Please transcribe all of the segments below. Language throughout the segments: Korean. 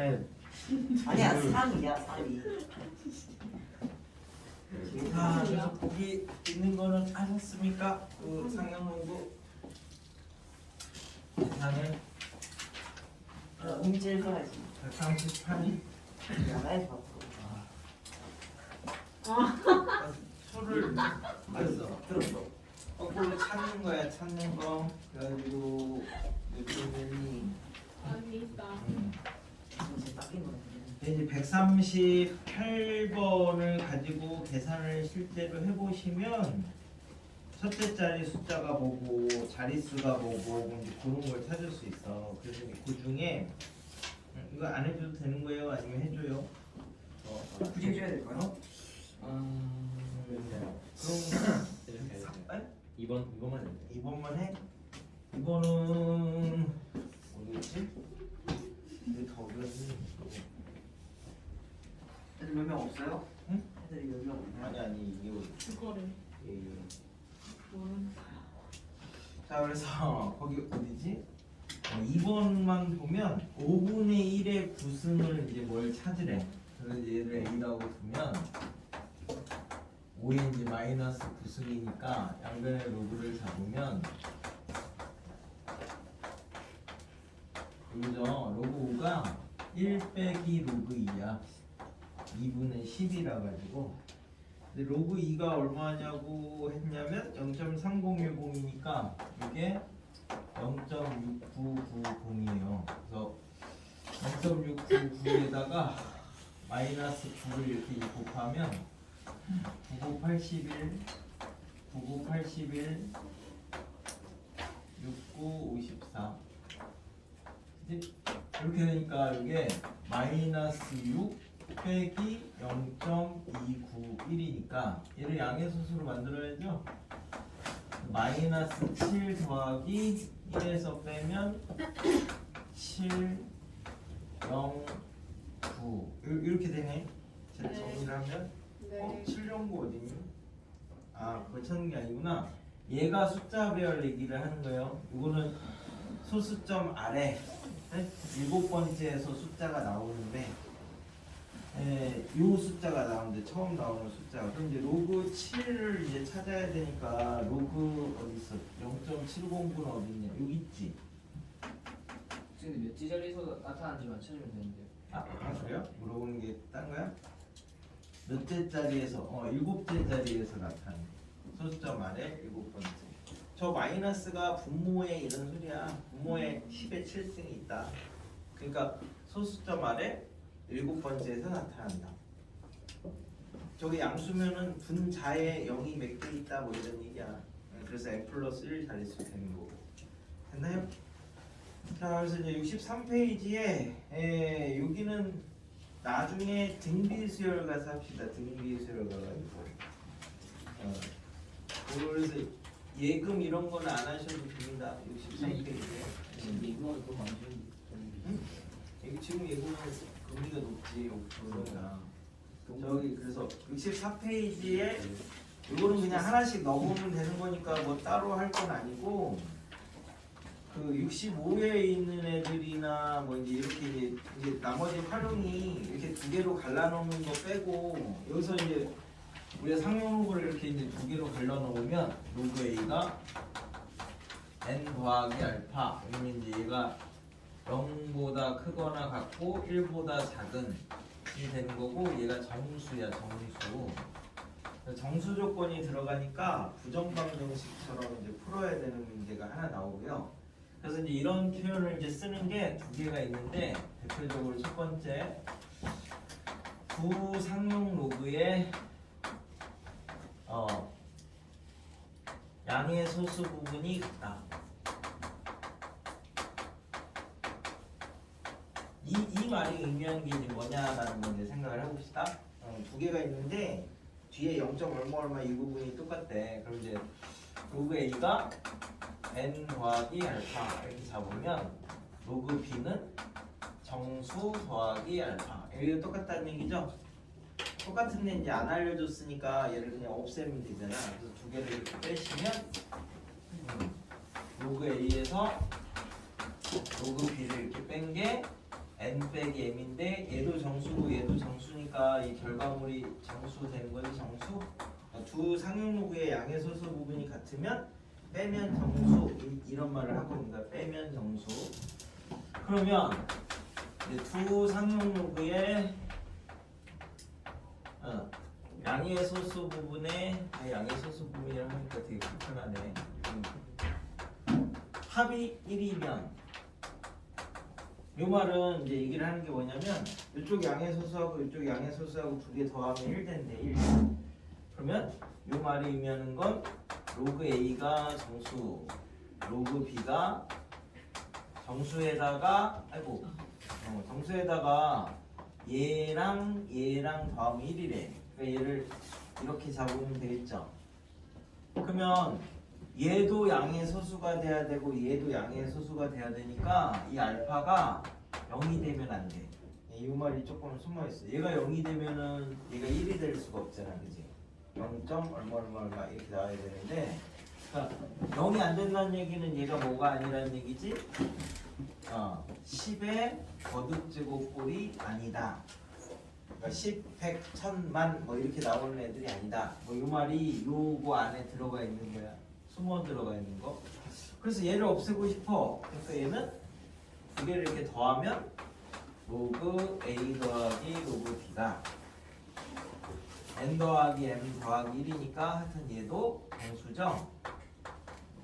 아니 아니야 3이야 3이. 자, 그래서 거기 있는 거는 아셨습니까? 그 상영문구 계산을 문제 해야지. 138이 나가야 수를 알았어 들었어. 거꾸로 찾는 거야 찾는 거. 그래가지고 몇분이 문제 딱인 거 같은데. 이제 138번을 가지고 계산을 실제로 해보시면 첫째 자리 숫자가 뭐고 자릿수가 뭐고 이제 그런 걸 찾을 수 있어. 그래서 그 중에 이거 안 해줘도 되는 거예요? 아니면 해줘요? 굳이 해줘야 될까요? 그럼 2번만 해요. 2번만 해? 2번은 어디였지? 이게 더 어려웠니? 애들 몇 명 없어요? 응? 애들이 몇 명 없나요? 아니 이게 그거를 예. 모르는 자 그래서 거기 어디지? 2번만 보면 5분의 1의 구승을 이제 뭘 찾으래. 그래서 얘를 A라고 두면 5의 이제 마이너스 구승이니까 양변의 로그를 잡으면 그죠? 로그 5가 1 빼기 로그 2야. 2분의 10이라 가지고 근데 로그 2가 얼마냐고 했냐면 0.3010이니까 이게 0.6990이에요. 그래서 0.699에다가 마이너스 9를 이렇게 곱하면 9981 9981 6954 이렇게 되니까 이게 마이너스 6 빼기 0.291이니까 얘를 양의 소수로 만들어야죠. 마이너스 7 더하기 1에서 빼면 7 0 9 이렇게 되네. 제가 정리를 하면 네. 709 어디니? 아 그거 찾는 게 아니구나. 얘가 숫자 배열 얘기를 하는 거예요. 이거는 소수점 아래 7번째에서 숫자가 나오는데 요 숫자가 나오는데 처음 나오는 숫자가 그럼 이제 로그 7을 이제 찾아야 되니까 로그 어디 있어? 0.709는 어디 있냐? 여기 있지. 근데 몇 지절에서 나타나는지만 찾으면 되는데요. 아 그래요? 물어보는 게 딴 거야? 몇째 자리에서 일곱째 자리에서 나타나는 소수점 아래 7번째. 저 마이너스가 분모에 이런 소리야. 분모에 10의 7승이 있다. 그러니까 소수점 아래 7번째에서 나타난다. 저기 양수면은 분자에 0이 몇 개 있다 뭐 이런 얘기야. 그래서 n 플러스 1 자릿수 되는 거고. 됐나요? 자 그래서 이제 63페이지에 여기는 나중에 등비수열 가서 합시다. 등비수열 가가지고 그래서 예금 이런 거는 안 하셔도 됩니다. 63페이지에 이거 또 많이 지금 예금은 금리가 높지 5%가. 저기 그래서 64페이지에 이거는 그냥 하나씩 넣어보면 되는 거니까 뭐 따로 할 건 아니고 그 65회에 있는 애들이나 뭐 이제 이렇게 이제 나머지 활용이 이렇게 두 개로 갈라놓는 거 빼고 여기서 이제 우리가 상용로그를 이렇게 이제 두 개로 갈라놓으면 로그 A가 n 더하기 알파 그러면 이제 얘가 0보다 크거나 같고 1보다 작은 이 되는 거고 얘가 정수야 정수. 정수 조건이 들어가니까 부정방정식처럼 이제 풀어야 되는 문제가 하나 나오고요. 그래서 이제 이런 표현을 이제 쓰는 게 두 개가 있는데 대표적으로 첫 번째 부상용 로그의 양의 소수 부분이 같다. 이 말이 의미하는 게 이제 뭐냐라는 걸 이제 생각을 해봅시다. 두 개가 있는데 뒤에 0. 얼마 이 부분이 똑같대. 그럼 이제 로그 A가 n 더하기 알파 이렇게 잡으면 로그 B는 정수 더하기 알파 이게 똑같다는 얘기죠. 똑같은데 이제 안 알려줬으니까 얘를 그냥 없애면 되잖아. 그래서 두 개를 이렇게 빼시면 로그 A에서 로그 B를 이렇게 뺀 게 n 빼기 m인데 같으면 빼면 정수 이런 말을 하고 있는 거야. 빼면 정수. 그러면 이제 두 상용 로그의 양의 소수 부분에 양의 소수 부분이라고 하니까 되게 불편하네. 합이 1이면 이 말은 이제 얘기를 하는 게 뭐냐면 이쪽 양의 소수하고 이쪽 양의 소수하고 두 개 더하면 1 된대. 1. 그러면 이 말이 의미하는 건 로그 A가 정수, 로그 B가 정수에다가 정수에다가 얘랑 더하면 1이래. 그러니까 얘를 이렇게 잡으면 되겠죠. 그러면 얘도 양의 소수가 돼야 되고 얘도 양의 소수가 돼야 되니까 이 알파가 0이 되면 안 돼. 이 말이 조금 숨어 있어. 얘가 0이 되면은 얘가 1이 될 수가 없잖아, 그지? 0. 얼마 이렇게 나와야 되는데, 그러니까 0이 안 된다는 얘기는 얘가 뭐가 아니라는 얘기지? 10의 거듭제곱꼴이 아니다. 그러니까 10, 100, 1000만 뭐 이렇게 나오는 애들이 아니다. 뭐 이 말이 요거 안에 들어가 있는 거야. 숨어 들어가 있는 거. 그래서 얘를 없애고 싶어. 그래서 얘는 두 개를 이렇게 더하면 로그 A 더하기 로그 B가 n 더하기 m 더하기 1이니까 하여튼 얘도 정수죠.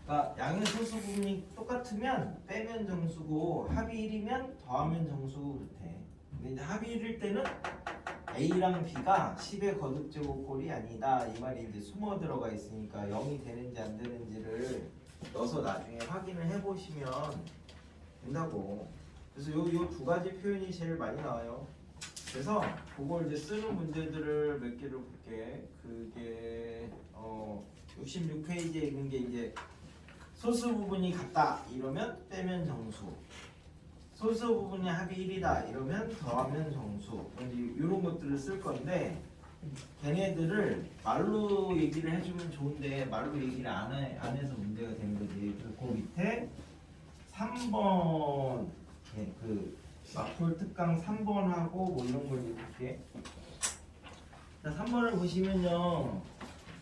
그러니까 양의 소수 부분이 똑같으면 빼면 정수고 합이 1이면 더하면 정수고 그렇대. 근데 이제 합이 1일 때는 A랑 B가 10의 거듭제곱꼴이 아니다. 이 말이 이제 숨어 들어가 있으니까 0이 되는지 안 되는지를 넣어서 나중에 확인을 해보시면 된다고. 그래서 요 두 가지 표현이 제일 많이 나와요. 그래서 그걸 이제 쓰는 문제들을 몇 개를 볼게. 그게 66페이지에 있는 게 이제 소수 부분이 같다 이러면 빼면 정수, 소수 부분이 합이 1이다 이러면 더하면 정수. 이런 것들을 쓸 건데 걔네들을 말로 얘기를 해주면 좋은데 말로 얘기를 안 해서 문제가 되는 거지. 그 밑에 3번 그 마풀 특강 3번하고 뭐 이런 걸 읽을게. 자, 3번을 보시면요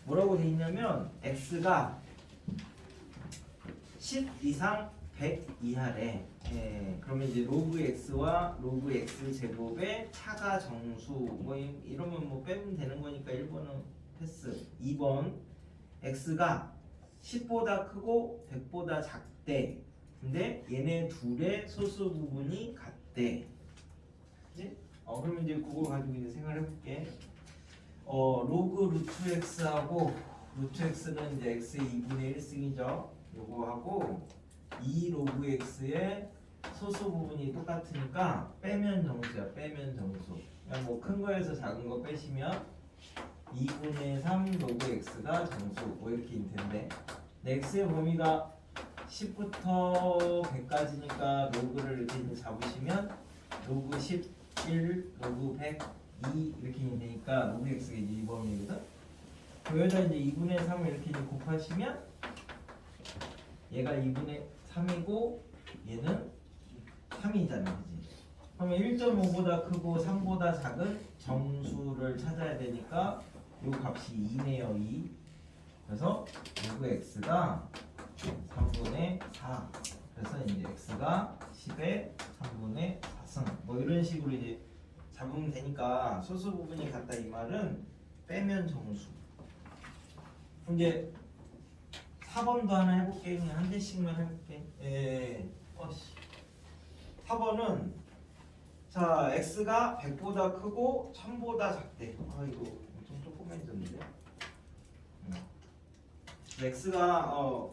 뭐라고 돼 있냐면 x가 10 이상 100 이하래. 그러면 이제 로그 x와 로그 x 제곱의 차가 정수 뭐 이러면 뭐 빼면 되는 거니까 1번은 패스. 2번 x가 10보다 크고 100보다 작대. 근데 얘네 둘의 소수 부분이 같대. 그치? 그러면 이제 그거 가지고 이제 생각을 해볼게. 로그 루트 x하고 루트 x는 이제 x의 2분의 1승이죠. 요거하고 2 로그 x의 소수 부분이 똑같으니까 빼면 정수야. 빼면 정수. 그냥 뭐 큰 거에서 작은 거 빼시면 2분의 3 로그 x가 정수 뭐 이렇게 있는데 x의 범위가 10부터 100까지니까 로그를 이렇게 이제 잡으시면 로그 11, 로그 100, 2 이렇게 되니까 로그 x가 이제 이 범위거든. 여기다 이제 2분의 3을 이렇게 이제 곱하시면 얘가 2분의 3이고 얘는 3이잖아, 그지? 그러면 1.5보다 크고 3보다 작은 정수를 찾아야 되니까 요 값이 2네요, 2. 그래서 로그 x가 3분의 4. 그래서 이제 x가 10의 3분의 4승. 뭐 이런 식으로 이제 잡으면 되니까 소수 부분이 같다 이 말은 빼면 정수. 그럼 이제 4번도 하나 해볼게. 그냥 한 대씩만 해볼게. 4번은 자 x가 100보다 크고 1000보다 작대. 이거 엄청 조그매졌는데. x가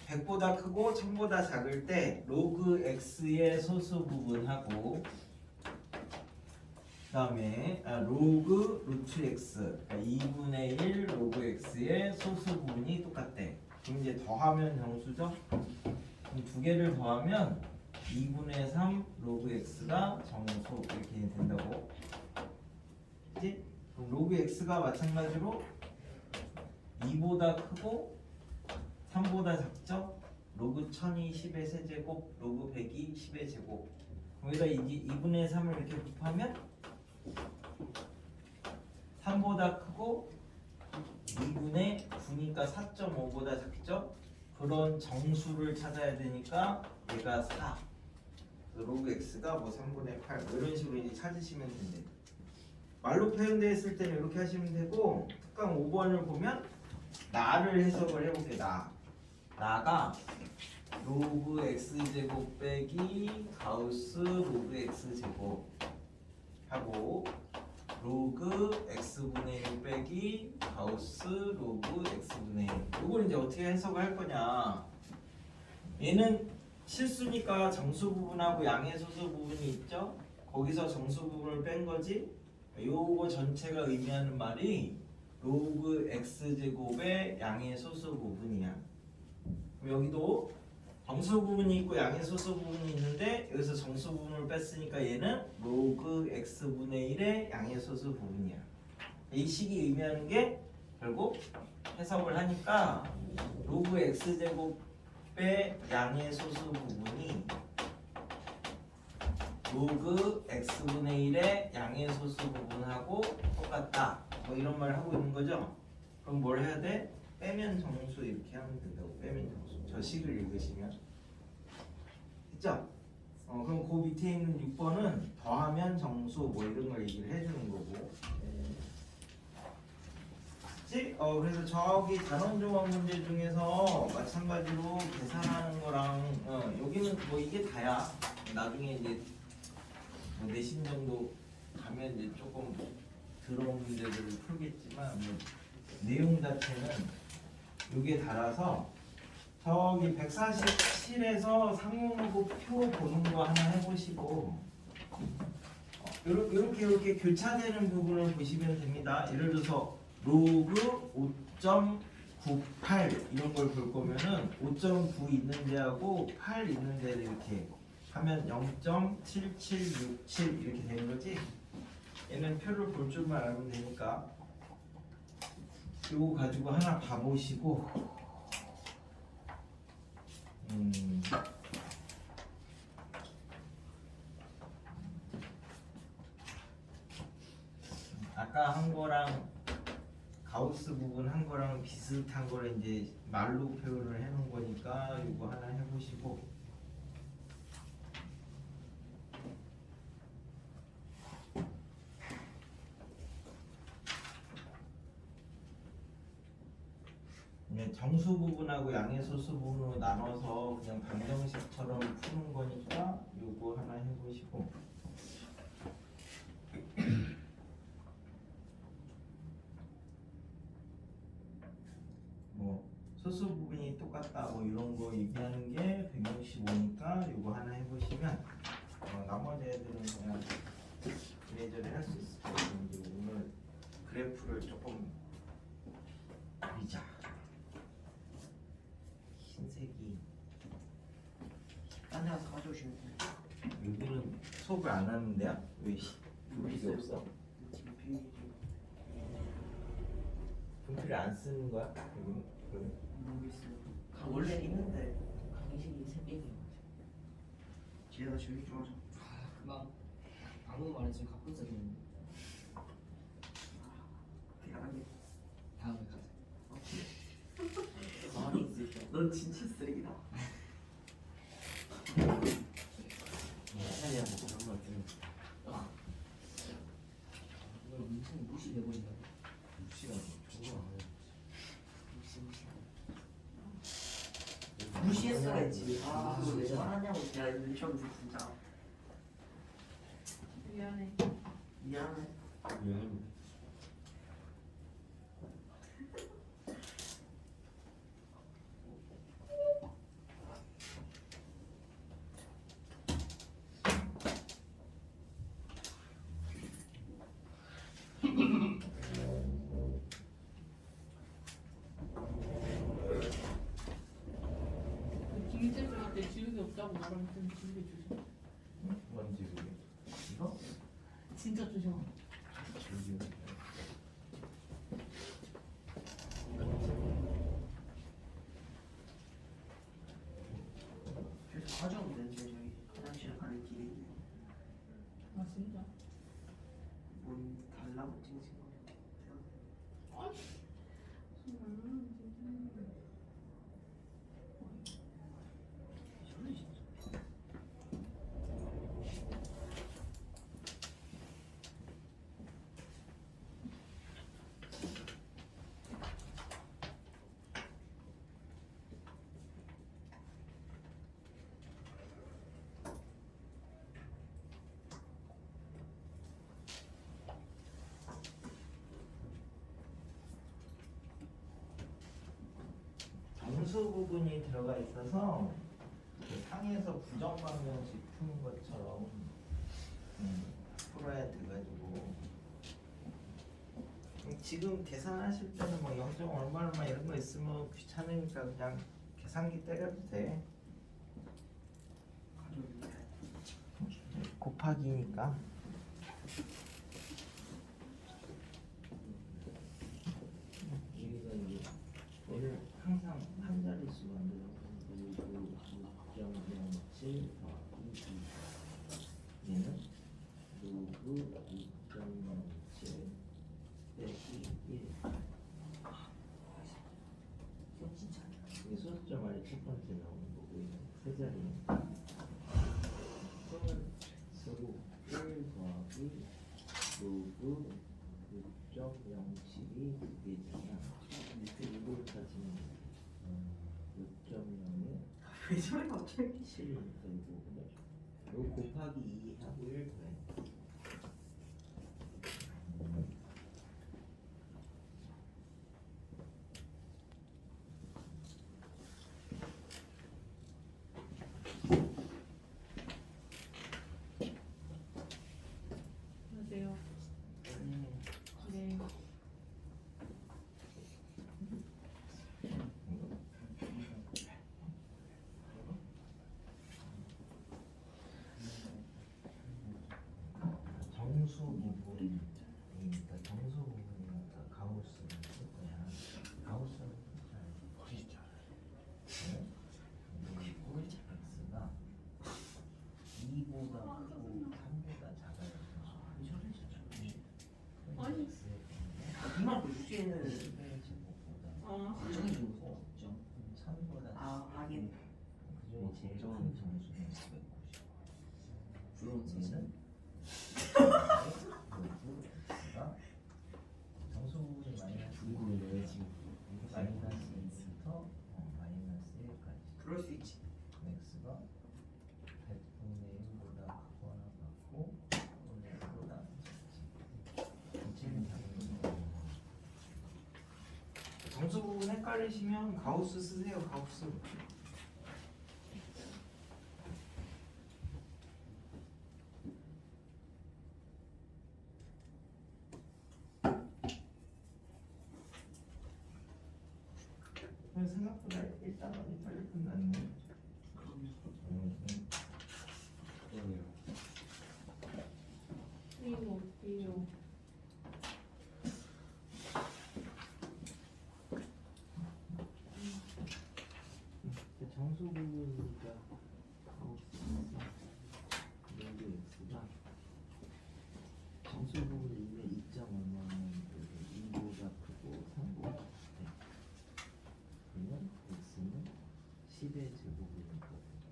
100보다 크고 1000보다 작을 때 로그 x의 소수 부분하고 그다음에 로그 루트 x 그러니까 2분의 1 로그 x의 소수 부분이 똑같대. 그럼 이제 더하면 정수죠. 그럼 두 개를 더하면 2분의 3 로그 x가 정수 이렇게 된다고. 그치? 그럼 로그 x가 마찬가지로 2보다 크고 3보다 작죠? 로그 1000이 10의 세제곱, 로그 100이 10의 제곱. 여기다 2분의 3을 이렇게 곱하면 3보다 크고 2분의 9니까 4.5보다 작죠? 그런 정수를 찾아야 되니까 얘가 4. 로그 x가 뭐 3분의 8 뭐 이런 식으로 이제 찾으시면 된대요. 말로 표현되어 있을 때는 이렇게 하시면 되고 특강 5번을 보면 나를 해석을 해볼게요. 나가 로그 x제곱 빼기 가우스 로그 x제곱 하고 로그 x분의 1 빼기 가우스 로그 x분의 1 이걸 이제 어떻게 해석을 할 거냐. 얘는 실수니까 정수 부분하고 양의 소수 부분이 있죠. 거기서 정수 부분을 뺀 거지. 요거 전체가 의미하는 말이 로그 x제곱의 양의 소수 부분이야. 그럼 여기도 정수 부분이 있고 양의 소수 부분이 있는데 여기서 정수 부분을 뺐으니까 얘는 로그 x분의 1의 양의 소수 부분이야. 이 식이 의미하는 게 결국 해석을 하니까 로그 x제곱의 양의 소수 부분이 로그 x분의 1의 양의 소수 부분하고 똑같다. 뭐 이런 말을 하고 있는 거죠. 그럼 뭘 해야 돼? 빼면 정수 이렇게 하면 된다고. 빼면 정수. 저 식을 읽으시면 됐죠? 그럼 그 밑에 있는 6번은 더하면 정수 뭐 이런 걸 얘기를 해주는 거고. 그래서 저기 단원조합 문제 중에서 마찬가지로 계산하는 거랑 여기는 뭐 이게 다야. 나중에 이제 뭐 내신 정도 가면 이제 조금 들어온 문제들을 풀겠지만 뭐 내용 자체는 이게 달아서 저기 147에서 상용하고 표 보는 거 하나 해보시고 이렇게 교차되는 부분을 보시면 됩니다. 예를 들어서 로그 5.98 이런 걸 볼 거면은 5.9 있는 데하고 8 있는 데를 이렇게 하면 0.7767 이렇게 되는 거지. 얘는 표를 볼 줄만 알면 되니까 이거 가지고 하나 봐보시고 아까 한 거랑 가우스 부분 한 거랑 비슷한 거를 이제 말로 표현을 해놓은 거니까 이거 하나 해보시고 정수 부분하고 양의 소수 부분으로 나눠서 그냥 방정식처럼 푸는 거니까 요거 하나 해보시고 뭐 소수 부분이 똑같다 뭐 이런 거 얘기하는 게 165니까 요거 하나 해보시면 나머지 애들은 그냥 이래저래 할 수 있을 거예요. 이제 오늘 그래프를 조금 그리자. 흰색이 딴 데 가서 가져오시면 돼요. 여기는 수업을 안 하는데요? 왜 분필이 없어? 분필을 안 쓰는 거야? 여기는? 그러면? 모르겠어요. 원래 있는데 강의실이 생기는 거죠. 제가 제일 좋아서. 그만 아무 말에 지금 가쁜 쓰기는 미안하게. 다음에 가자. 가만히 있을게. 넌 진짜 쓰레기다. 아니야, 뭐 그런 거 같은 이걸 무슨 무시해버린다고? 무시가 저거 무시했어야지. 아, 그거 왜 진짜. 말하냐고. 야, 이거 미쳤는데 진짜. 미안해. 미안해. 미안합니다. 김희재 쌤한테 지우개 없다고 말하면 좀 지우개 주셔. 뭔지 그게 이거? 진짜 주셔. 저기 그래서 가져오면 되는데 저희 화장실 가는 길에 있는 아 진짜? 뭔 달라고 찍으신 거예요? 정수 부분이 들어가 있어서 그 상에서 부정방정식 푸는 것처럼 풀어야 돼가지고 지금 계산하실 때는 뭐 0. 얼마 얼마 이런 거 있으면 귀찮으니까 그냥 계산기 때려도 돼. 곱하기니까. 여기가 이제 얘를 항상 한 자릿수 만들어서 6.07 얘는 로그 6.07 빼기 1. 이게 소수점 아래 첫 번째 나오는 거고 얘는 세 자리니까 수 1 더하기 로그 6.07이 2개잖아. 밑에 이걸 따지면 6.0에 왜 저래 갑자기? 7이니까 이거 요 곱하기 2 하고 1 더해. 안녕하세요. 네. 정수 부분이니까 정수 부분이니까 가우스를 쓸 거야. 가우스는 버리자. x가 2보다 크고 3보다 작아요. 아니. 이만 그 육지에는 10의 제곱보다 아. 정해주고 3보다 아 하긴 그중에 제일 큰 정수는 490. 부러운 얘는 x가 정수 부분이 마이너스 2부터 마이너스 1까지. 그럴 수 있지. x가 100분의 1보다 크거나 같고 100분의 1보다 작지. 전체는 작은 거죠. 정수 부분 헷갈리시면 가우스 쓰세요. 가우스. 생각보다 일단 많이 빨리 끝났네. 이거 어때요? 정수 부분이니까 여기 x가 정수 부분이 2점 얼마는 2보다 크고 3보다 작대. 그러면 x는 10의 제곱이니까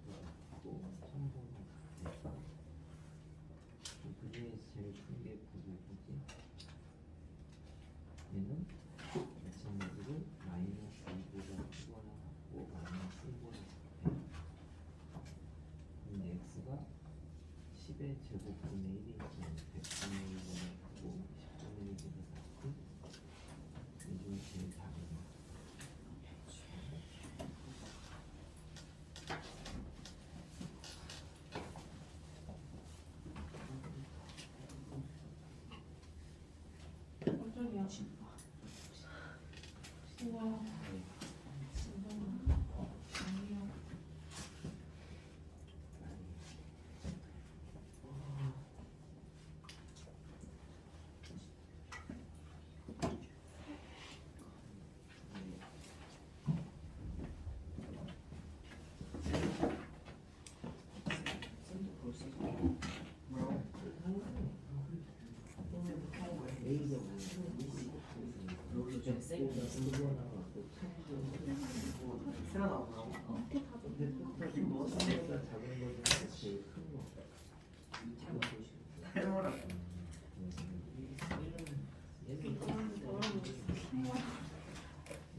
100보다 크고 1000보다 작대. 그 중에서 제일 큰 게 9지. 얘는 마찬가지로 마이너스 2보다 크거나 같고 마이너스 1보다 작대. 근데 x가 10의 제곱분의 1이니까 100분의 1보다 크고 10분의 1보다 작고 이 중에 제일 작은 거. 깜짝이야. 우와. 아니요. 쌤도 그럴 수 있고 뭐라고? A가 여기 좀 쌤이 세나 나오나? 근데 끝까지 뭐 X가 작은 거 중에 제일 큰 거. 해모라. 얘는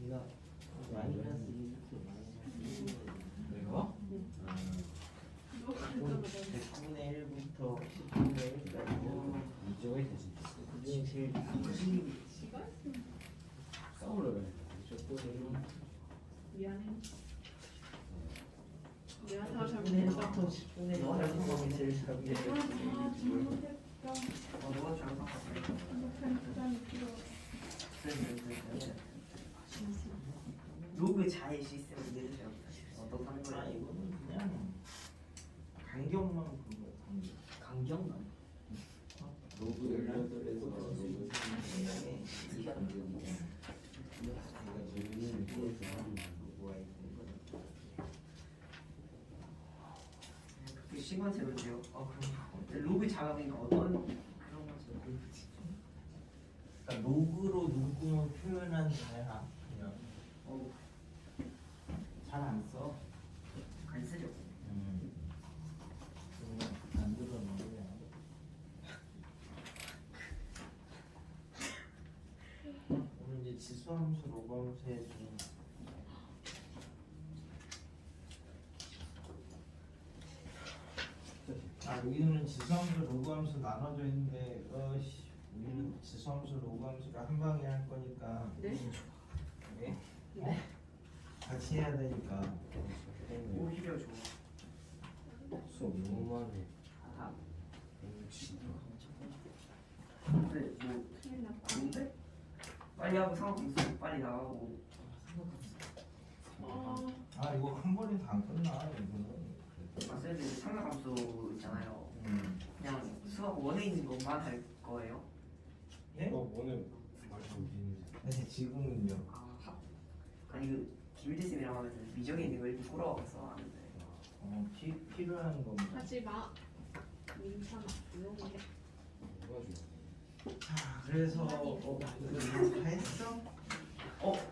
얘가 마이너스 1부터 마이너스 1. 내가? 100분의 1부터 10분의 1까지 이쪽에 대신 그중에 제일 큰 시간 있으면 싸우려고 해. 저거 미안해. 근데 너가 잘 생각하면 제일 잘 아, 잘못했다. 너가 잘 생각하면 편집장이 필요. 로그 자의 시스템을 내주세요. 어떤 하는 아 거야? 이거는 그냥 간격만 그런 거야. 간격. 강경만. 로그 18에서 로그 3에 이가 그게 시간제로인데요. 그럼 로그 자가 그러니까 어떤 그런 것을 그러니까 로그로 눈금을 표현한 자야 그냥 잘 안 써. 안 쓰죠. 그냥 안 들었는데. 오늘 이제 지수함수 로그함수에 좀 여기는 지수함수 로그함수 나눠져 있는데 우리는 지수함수 로그함수를 한 방에 할 거니까 네? 네? 같이 해야 되니까 오히려 좋아. 수업 너무 많네. 아, 160. 근데 뭐 큰일 났다. 뭔데? 빨리 하고 상관없어. 빨리 나가고. 이거 한 번에 다 안 끝나 이거는. 쌤들 삼각함수 있잖아요. 음. 그냥 수학 원에 있는 것만 할 거예요. 예? 오늘 말씀 사실 지금은요. 아니 그 김일태 쌤이랑 하면서 미정에 있는 걸 이렇게 꼬라박아서 하는데. 필요한 겁니다. 하지 마. 민찬아, 조용히 해. 자, 그래서 이거 다 했어?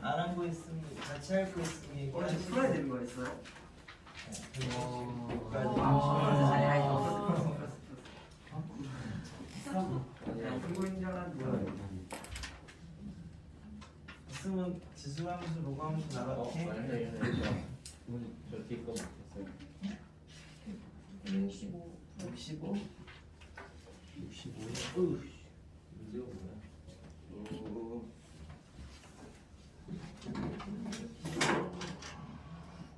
안 한 거 있으면 같이 할 거 있으면 지금 풀어야 되는 거였어요? 있으면 지수함수 로그함수 나갈게. 저 뒤에 거 맞겠어요? 65 65 문제가 뭐야?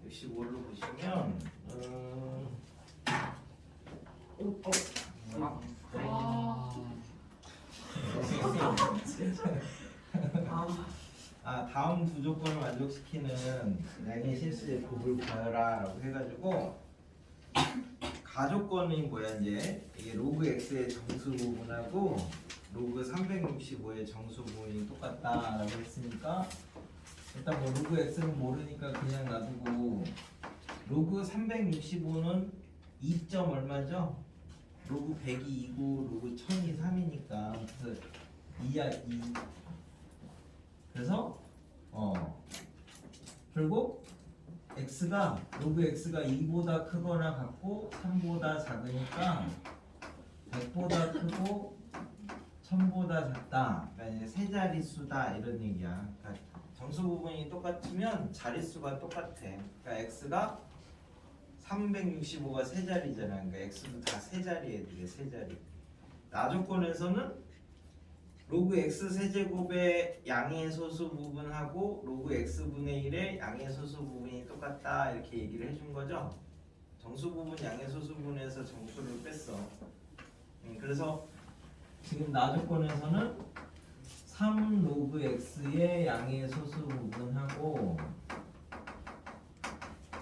65를 보시면 다음 두 조건을 만족시키는 양의 실수의 곱을 구하라라고 해가지고 가조건이 뭐야 이제 이게 로그 x의 정수 부분하고 로그 365의 정수 부분이 똑같다라고 했으니까 일단 뭐 로그 x는 모르니까 그냥 놔두고 로그 365는 2점 얼마죠? 로그 100이 2고 로그 1000이 3이니까 그래서 2야 2. 그래서 결국 x가 로그 x가 2보다 크거나 같고 3보다 작으니까 100보다 크고 1000보다 작다. 그러니까 이제 세 자릿수다 이런 얘기야. 그러니까 정수 부분이 똑같으면 자릿수가 똑같아. 그러니까 x가 365가 세 자리잖아. 그러니까 x도 다 세 자리 애들이야. 세 자리. 나조건에서는 로그 x 세제곱의 양의 소수 부분하고 로그 x분의 1의 양의 소수 부분이 똑같다 이렇게 얘기를 해준 거죠. 정수 부분 양의 소수 부분에서 정수를 뺐어. 그래서 지금 나조건에서는 3 로그 x의 양의 소수 부분하고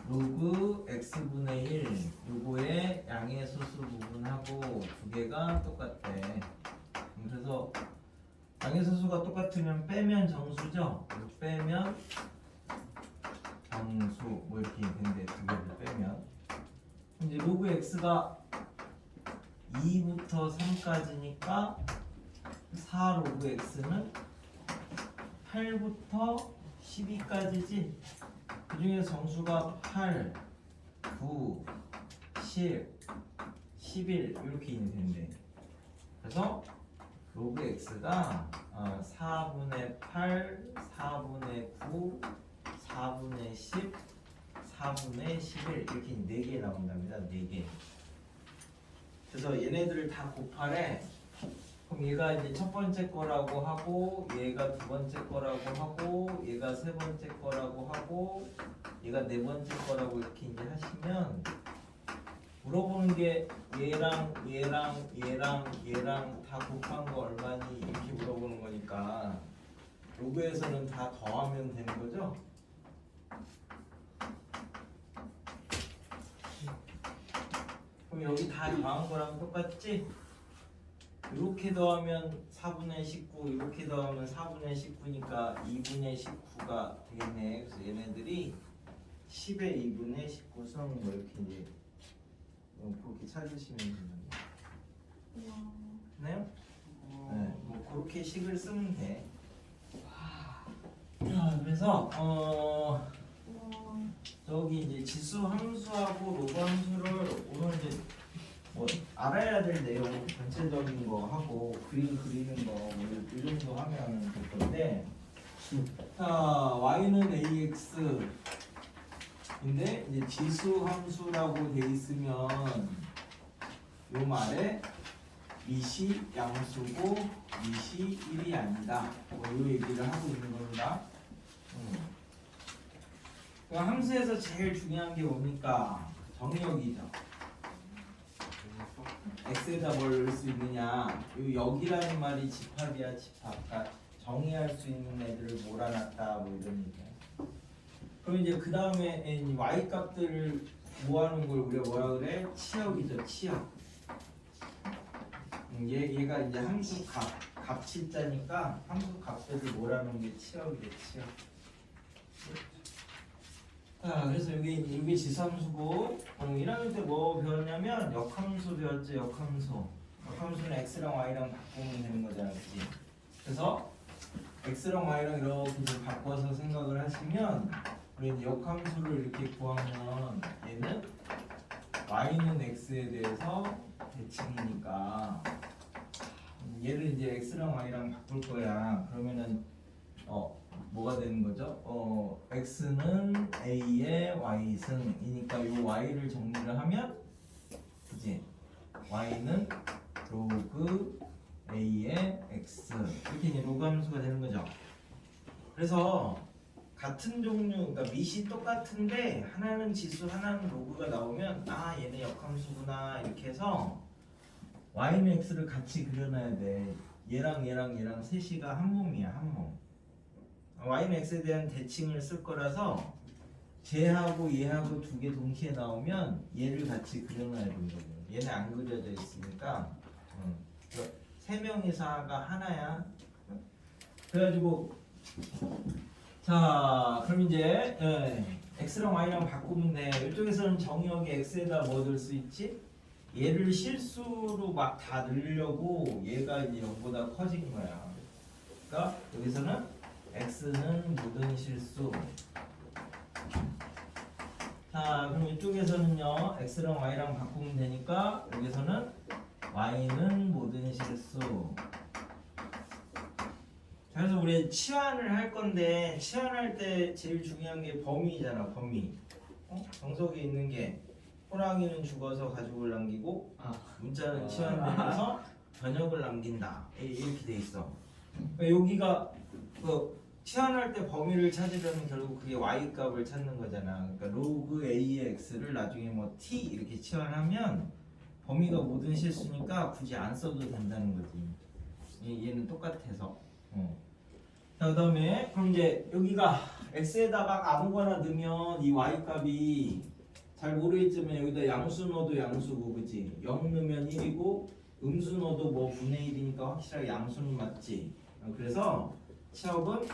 로그 x분의 1 요거의 양의 소수 부분하고 두 개가 똑같대. 그래서 양의 소수가 똑같으면 빼면 정수죠. 빼면 정수 뭐 이렇게 된대. 두 개를 빼면 이제 로그 x가 2부터 3까지니까 4 로그 x는 8부터 12까지지. 그 중에서 정수가 8, 9, 10, 11 이렇게 있는 된대. 그래서 로그 x가 4분의 8, 4분의 9, 4분의 10, 4분의 11 이렇게 4개 나온답니다. 4개. 그래서 얘네들을 다 곱하래. 그럼 얘가 이제 첫 번째 거라고 하고 얘가 두 번째 거라고 하고 얘가 세 번째 거라고 하고 얘가 네 번째 거라고 이렇게 이제 하시면 물어보는 게 얘랑 다 곱한 거 얼마니 이렇게 물어보는 거니까 로그에서는 다 더하면 되는 거죠? 그럼 여기 다 더한 거랑 똑같지? 이렇게 더하면 4분의 19, 이렇게 더하면 4분의 19니까 2분의 19가 되겠네. 그래서 얘네들이 10의 2분의 19 수학인 거 이렇게 이제 그렇게 찾으시면 됩니다. 됐나요? 네, 뭐 그렇게 식을 쓰면 돼. 그래서 저기 이제 지수 함수하고 로그 함수를 오늘 이제 뭐 알아야 될 내용 전체적인 거 하고 그림 그리는 거뭐 이 정도 하면 될 건데, 자 y는 ax 근데 이제 지수 함수라고 돼 있으면 요 말에 밑이 양수고 밑이 1이 아니다. 요 얘기를 하고 있는 겁니다. 그럼 함수에서 제일 중요한 게 뭡니까? 정의역이죠. x에다 뭘 넣을 수 있느냐? 요 여기라는 말이 집합이야, 집합. 그러니까 정의할 수 있는 애들을 몰아놨다, 뭐 이런 얘기야. 그럼 이제 그 다음에 y 값들을 모아놓은 걸 우리가 뭐라 그래? 치역이죠, 치역. 얘가 이제 함수 값치자니까 함수 값들을 몰아놓은 게 치역이래, 치역. 자, 그래서 이게 지수함수고 1학년 때 뭐 배웠냐면 역함수 배웠죠. 역함수는 x랑 y랑 바꾸면 되는 거잖아, 그치? 그래서 x랑 y랑 이렇게 좀 바꿔서 생각을 하시면 우리 역함수를 이렇게 구하면 얘는 y는 x에 대해서 대칭이니까 얘를 이제 x랑 y랑 바꿀 거야. 그러면은 뭐가 되는 거죠? x는 a의 y승이니까 요 y를 정리를 하면 이제 y는 로그 a의 x 이렇게 이제 로그 함수가 되는 거죠. 그래서 같은 종류, 그러니까 밑이 똑같은데 하나는 지수, 하나는 로그가 나오면 아 얘네 역함수구나 이렇게 해서 y는 x를 같이 그려놔야 돼. 얘랑 셋이가 한 몸이야, 한 몸. y는 x에 대한 대칭을 쓸 거라서 쟤하고 얘하고 두 개 동시에 나오면 얘를 같이 그려놔야 된다고. 얘는 안 그려져 있으니까 세 명이서가 하나야. 그래가지고 자 그럼 이제 x랑 y랑 바꾸면 돼. 이쪽에서는 정의역에 x에다 뭐 넣을 수 있지? 얘를 실수로 막 다 넣으려고 얘가 이제 0보다 커진 거야. 그러니까 여기서는 x는 모든 실수. 자 그럼 이쪽에서는요 x랑 y랑 바꾸면 되니까 여기서는 y는 모든 실수. 자, 그래서 우리 치환을 할 건데 치환할 때 제일 중요한 게 범위잖아, 범위. 정석에 있는 게 호랑이는 죽어서 가죽을 남기고 문자는 치환되면서 저녁을 남긴다 이렇게 돼 있어. 그러니까 여기가 치환할 때 범위를 찾으려면 결국 그게 y 값을 찾는 거잖아. 그러니까 로그 a의 x를 나중에 뭐 t 이렇게 치환하면 범위가 모든 실수니까 굳이 안 써도 된다는 거지. 얘는 똑같아서. 자, 그다음에 그럼 이제 여기가 x에다가 아무거나 넣으면 이 y 값이 잘 모르겠지만 여기다 양수 넣어도 양수고, 그치? 0 넣으면 1이고 음수 넣어도 뭐 분의 1이니까 확실하게 양수는 맞지. 그래서 치역은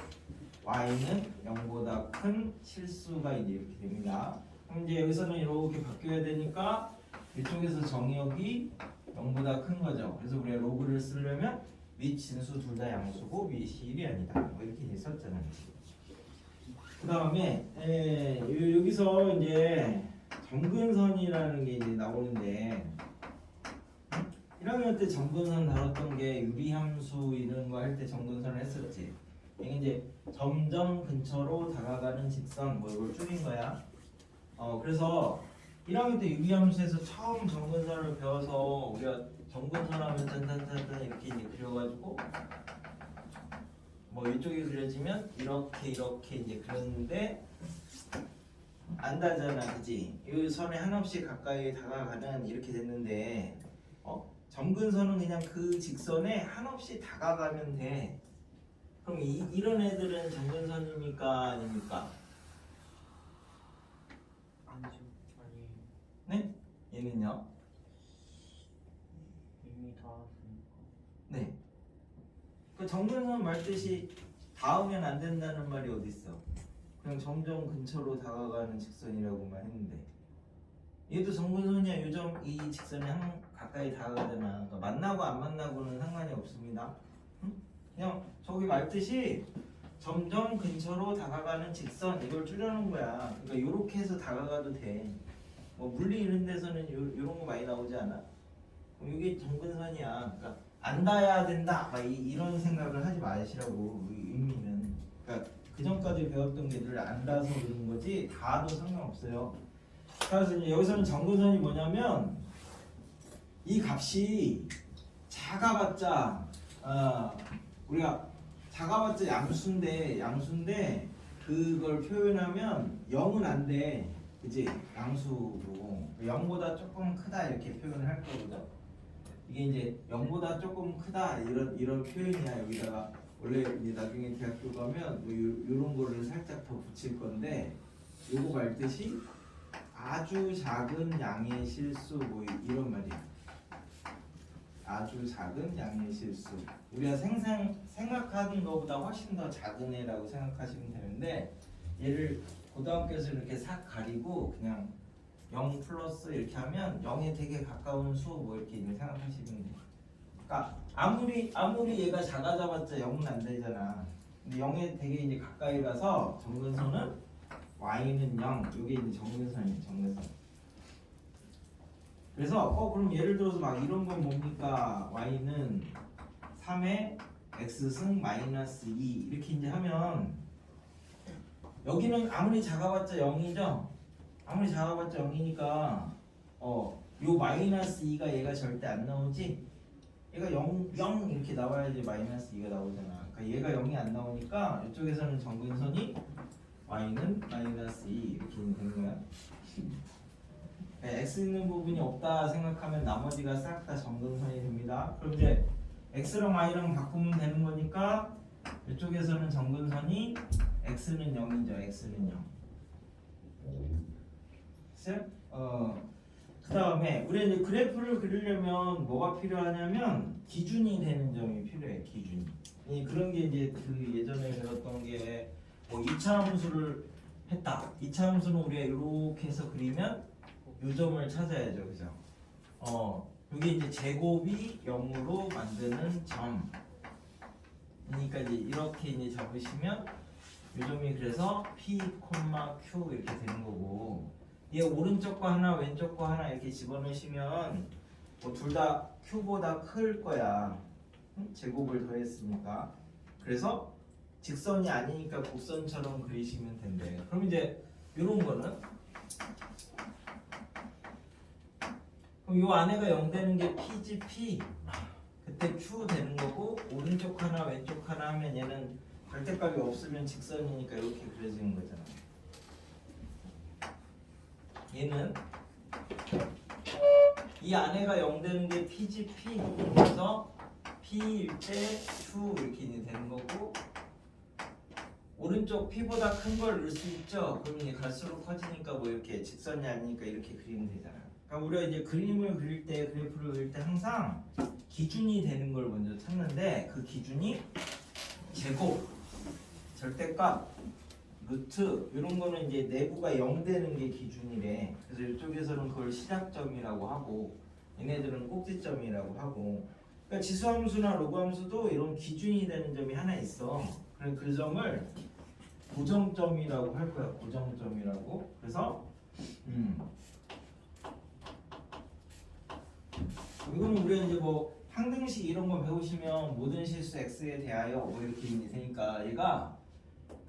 y는 0보다 큰 실수가 이제 이렇게 됩니다. 그럼 이제 여기서는 이렇게 바뀌어야 되니까 이쪽에서 정의역이 0보다 큰 거죠. 그래서 우리가 로그를 쓰려면 밑 진수 둘 다 양수고 밑이 1이 아니다. 뭐 이렇게 있었잖아요. 그 다음에 여기서 이제 점근선이라는 게 이제 나오는데 1학년 때 점근선 다뤘던 게 유리함수 이런 거 할 때 점근선을 했었지. 이게 이제 점점 근처로 다가가는 직선 뭐 이걸 줄인 거야. 그래서 1학년 때 유리함수에서 처음 점근선을 배워서 우리가 점근선 하면 짠짠짠짠 이렇게 이제 그려가지고 뭐 이쪽이 그려지면 이렇게 이제 그렸는데 안다잖아, 그지? 이 선에 한없이 가까이 다가가는 이렇게 됐는데, 점근선은 그냥 그 직선에 한없이 다가가면 돼. 그럼 이런 애들은 점근선입니까, 아닙니까? 아니죠. 아니 네? 얘는요? 이미 다 왔으니까. 네. 그 점근선 말뜻이 닿으면 안 된다는 말이 어디 있어? 그냥 점점 근처로 다가가는 직선이라고만 했는데 얘도 점근선이야. 요점 이 직선에 가까이 다가가잖아. 그러니까 만나고 안 만나고는 상관이 없습니다. 응? 그냥 저기 말뜻이 점점 근처로 다가가는 직선 이걸 줄여놓은 거야. 그러니까 요렇게 해서 다가가도 돼. 뭐 물리 이런 데서는 요런 거 많이 나오지 않아? 그럼 이게 점근선이야. 그러니까 안 닿아야 된다. 막 이런 생각을 하지 마시라고 의미는. 그러니까 그 전까지 배웠던 게 늘 안 닿아서 그런 거지 닿아도 상관없어요. 그래서 이제 여기서는 점근선이 뭐냐면 이 값이 작아봤자 우리가 작아봤자 양수인데 그걸 표현하면 0은 안 돼. 그지? 양수고 0보다 조금 크다 이렇게 표현을 할 거거든. 이게 이제 0보다 조금 크다 이런 표현이야. 여기다가 원래 이제 나중에 대학교 가면 뭐 요런 거를 살짝 더 붙일 건데 요거 말듯이 아주 작은 양의 실수 뭐 이런 말이야. 아주 작은 양의 실수. 우리가 생각하는 것보다 훨씬 더 작은 애라고 생각하시면 되는데 얘를 고등학교에서 이렇게 싹 가리고 그냥 0 플러스 이렇게 하면 0에 되게 가까운 수 뭐 이렇게 생각하시면 돼요. 그러니까 아무리 얘가 작아져봤자 0은 안 되잖아. 근데 0에 되게 이제 가까이 가서 점근선은 y는 0. 이게 이제 점근선이에요. 점근선. 그래서 그럼 예를 들어서 막 이런 건 뭡니까? y는 3의 x승 마이너스 2 이렇게 이제 하면 여기는 아무리 작아봤자 0이죠? 아무리 작아봤자 0이니까 요 마이너스 2가 얘가 절대 안 나오지? 얘가 0 이렇게 나와야지 마이너스 2가 나오잖아. 그러니까 얘가 0이 안 나오니까 이쪽에서는 점근선이 y는 마이너스 2 이렇게 되는 거야. x 있는 부분이 없다 생각하면 나머지가 싹 다 점근선이 됩니다. 그럼 이제 x랑 y랑 바꾸면 되는 거니까 이쪽에서는 점근선이 x는 0이죠. x는 0. 됐어요? 그 다음에 우리 이제 그래프를 그리려면 뭐가 필요하냐면 기준이 되는 점이 필요해. 기준이. 그런 게 이제 그 예전에 배웠던 게 뭐 2차 함수를 했다. 2차 함수는 우리가 이렇게 해서 그리면 요 점을 찾아야죠. 그죠? 이게 이제 제곱이 0으로 만드는 점. 그러니까 이제 이렇게 이제 잡으시면 요 점이 그래서 P, Q 이렇게 되는 거고 얘 오른쪽과 하나 왼쪽과 하나 이렇게 집어넣으시면 뭐 둘 다 Q보다 클 거야. 제곱을 더했으니까. 그래서 직선이 아니니까 곡선처럼 그리시면 된대. 그럼 이제 요런 거는 그럼 요 안에가 0 되는 게 P지 P. 그때 Q 되는 거고 오른쪽 하나 왼쪽 하나 하면 얘는 절대값이 없으면 직선이니까 이렇게 그려지는 거잖아. 얘는 이 안에가 0 되는 게 P지 P. 그래서 P일 때 Q 이렇게 되는 거고 오른쪽 P보다 큰 걸 넣을 수 있죠. 그러면 이제 갈수록 커지니까 뭐 이렇게 직선이 아니니까 이렇게 그리면 되잖아. 그러니까 우리가 이제 그림을 그릴 때 그래프를 그릴 때 항상 기준이 되는 걸 먼저 찾는데 그 기준이 제곱, 절대값, 루트 이런 거는 이제 내부가 0 되는 게 기준이래. 그래서 이쪽에서는 그걸 시작점이라고 하고 얘네들은 꼭지점이라고 하고 그러니까 지수함수나 로그함수도 이런 기준이 되는 점이 하나 있어. 그래서 그 점을 고정점이라고 할 거야. 고정점이라고. 그래서 이거는 우리가 이제 뭐 항등식 이런 거 배우시면 모든 실수 x에 대하여 뭐 이렇게 되니까 얘가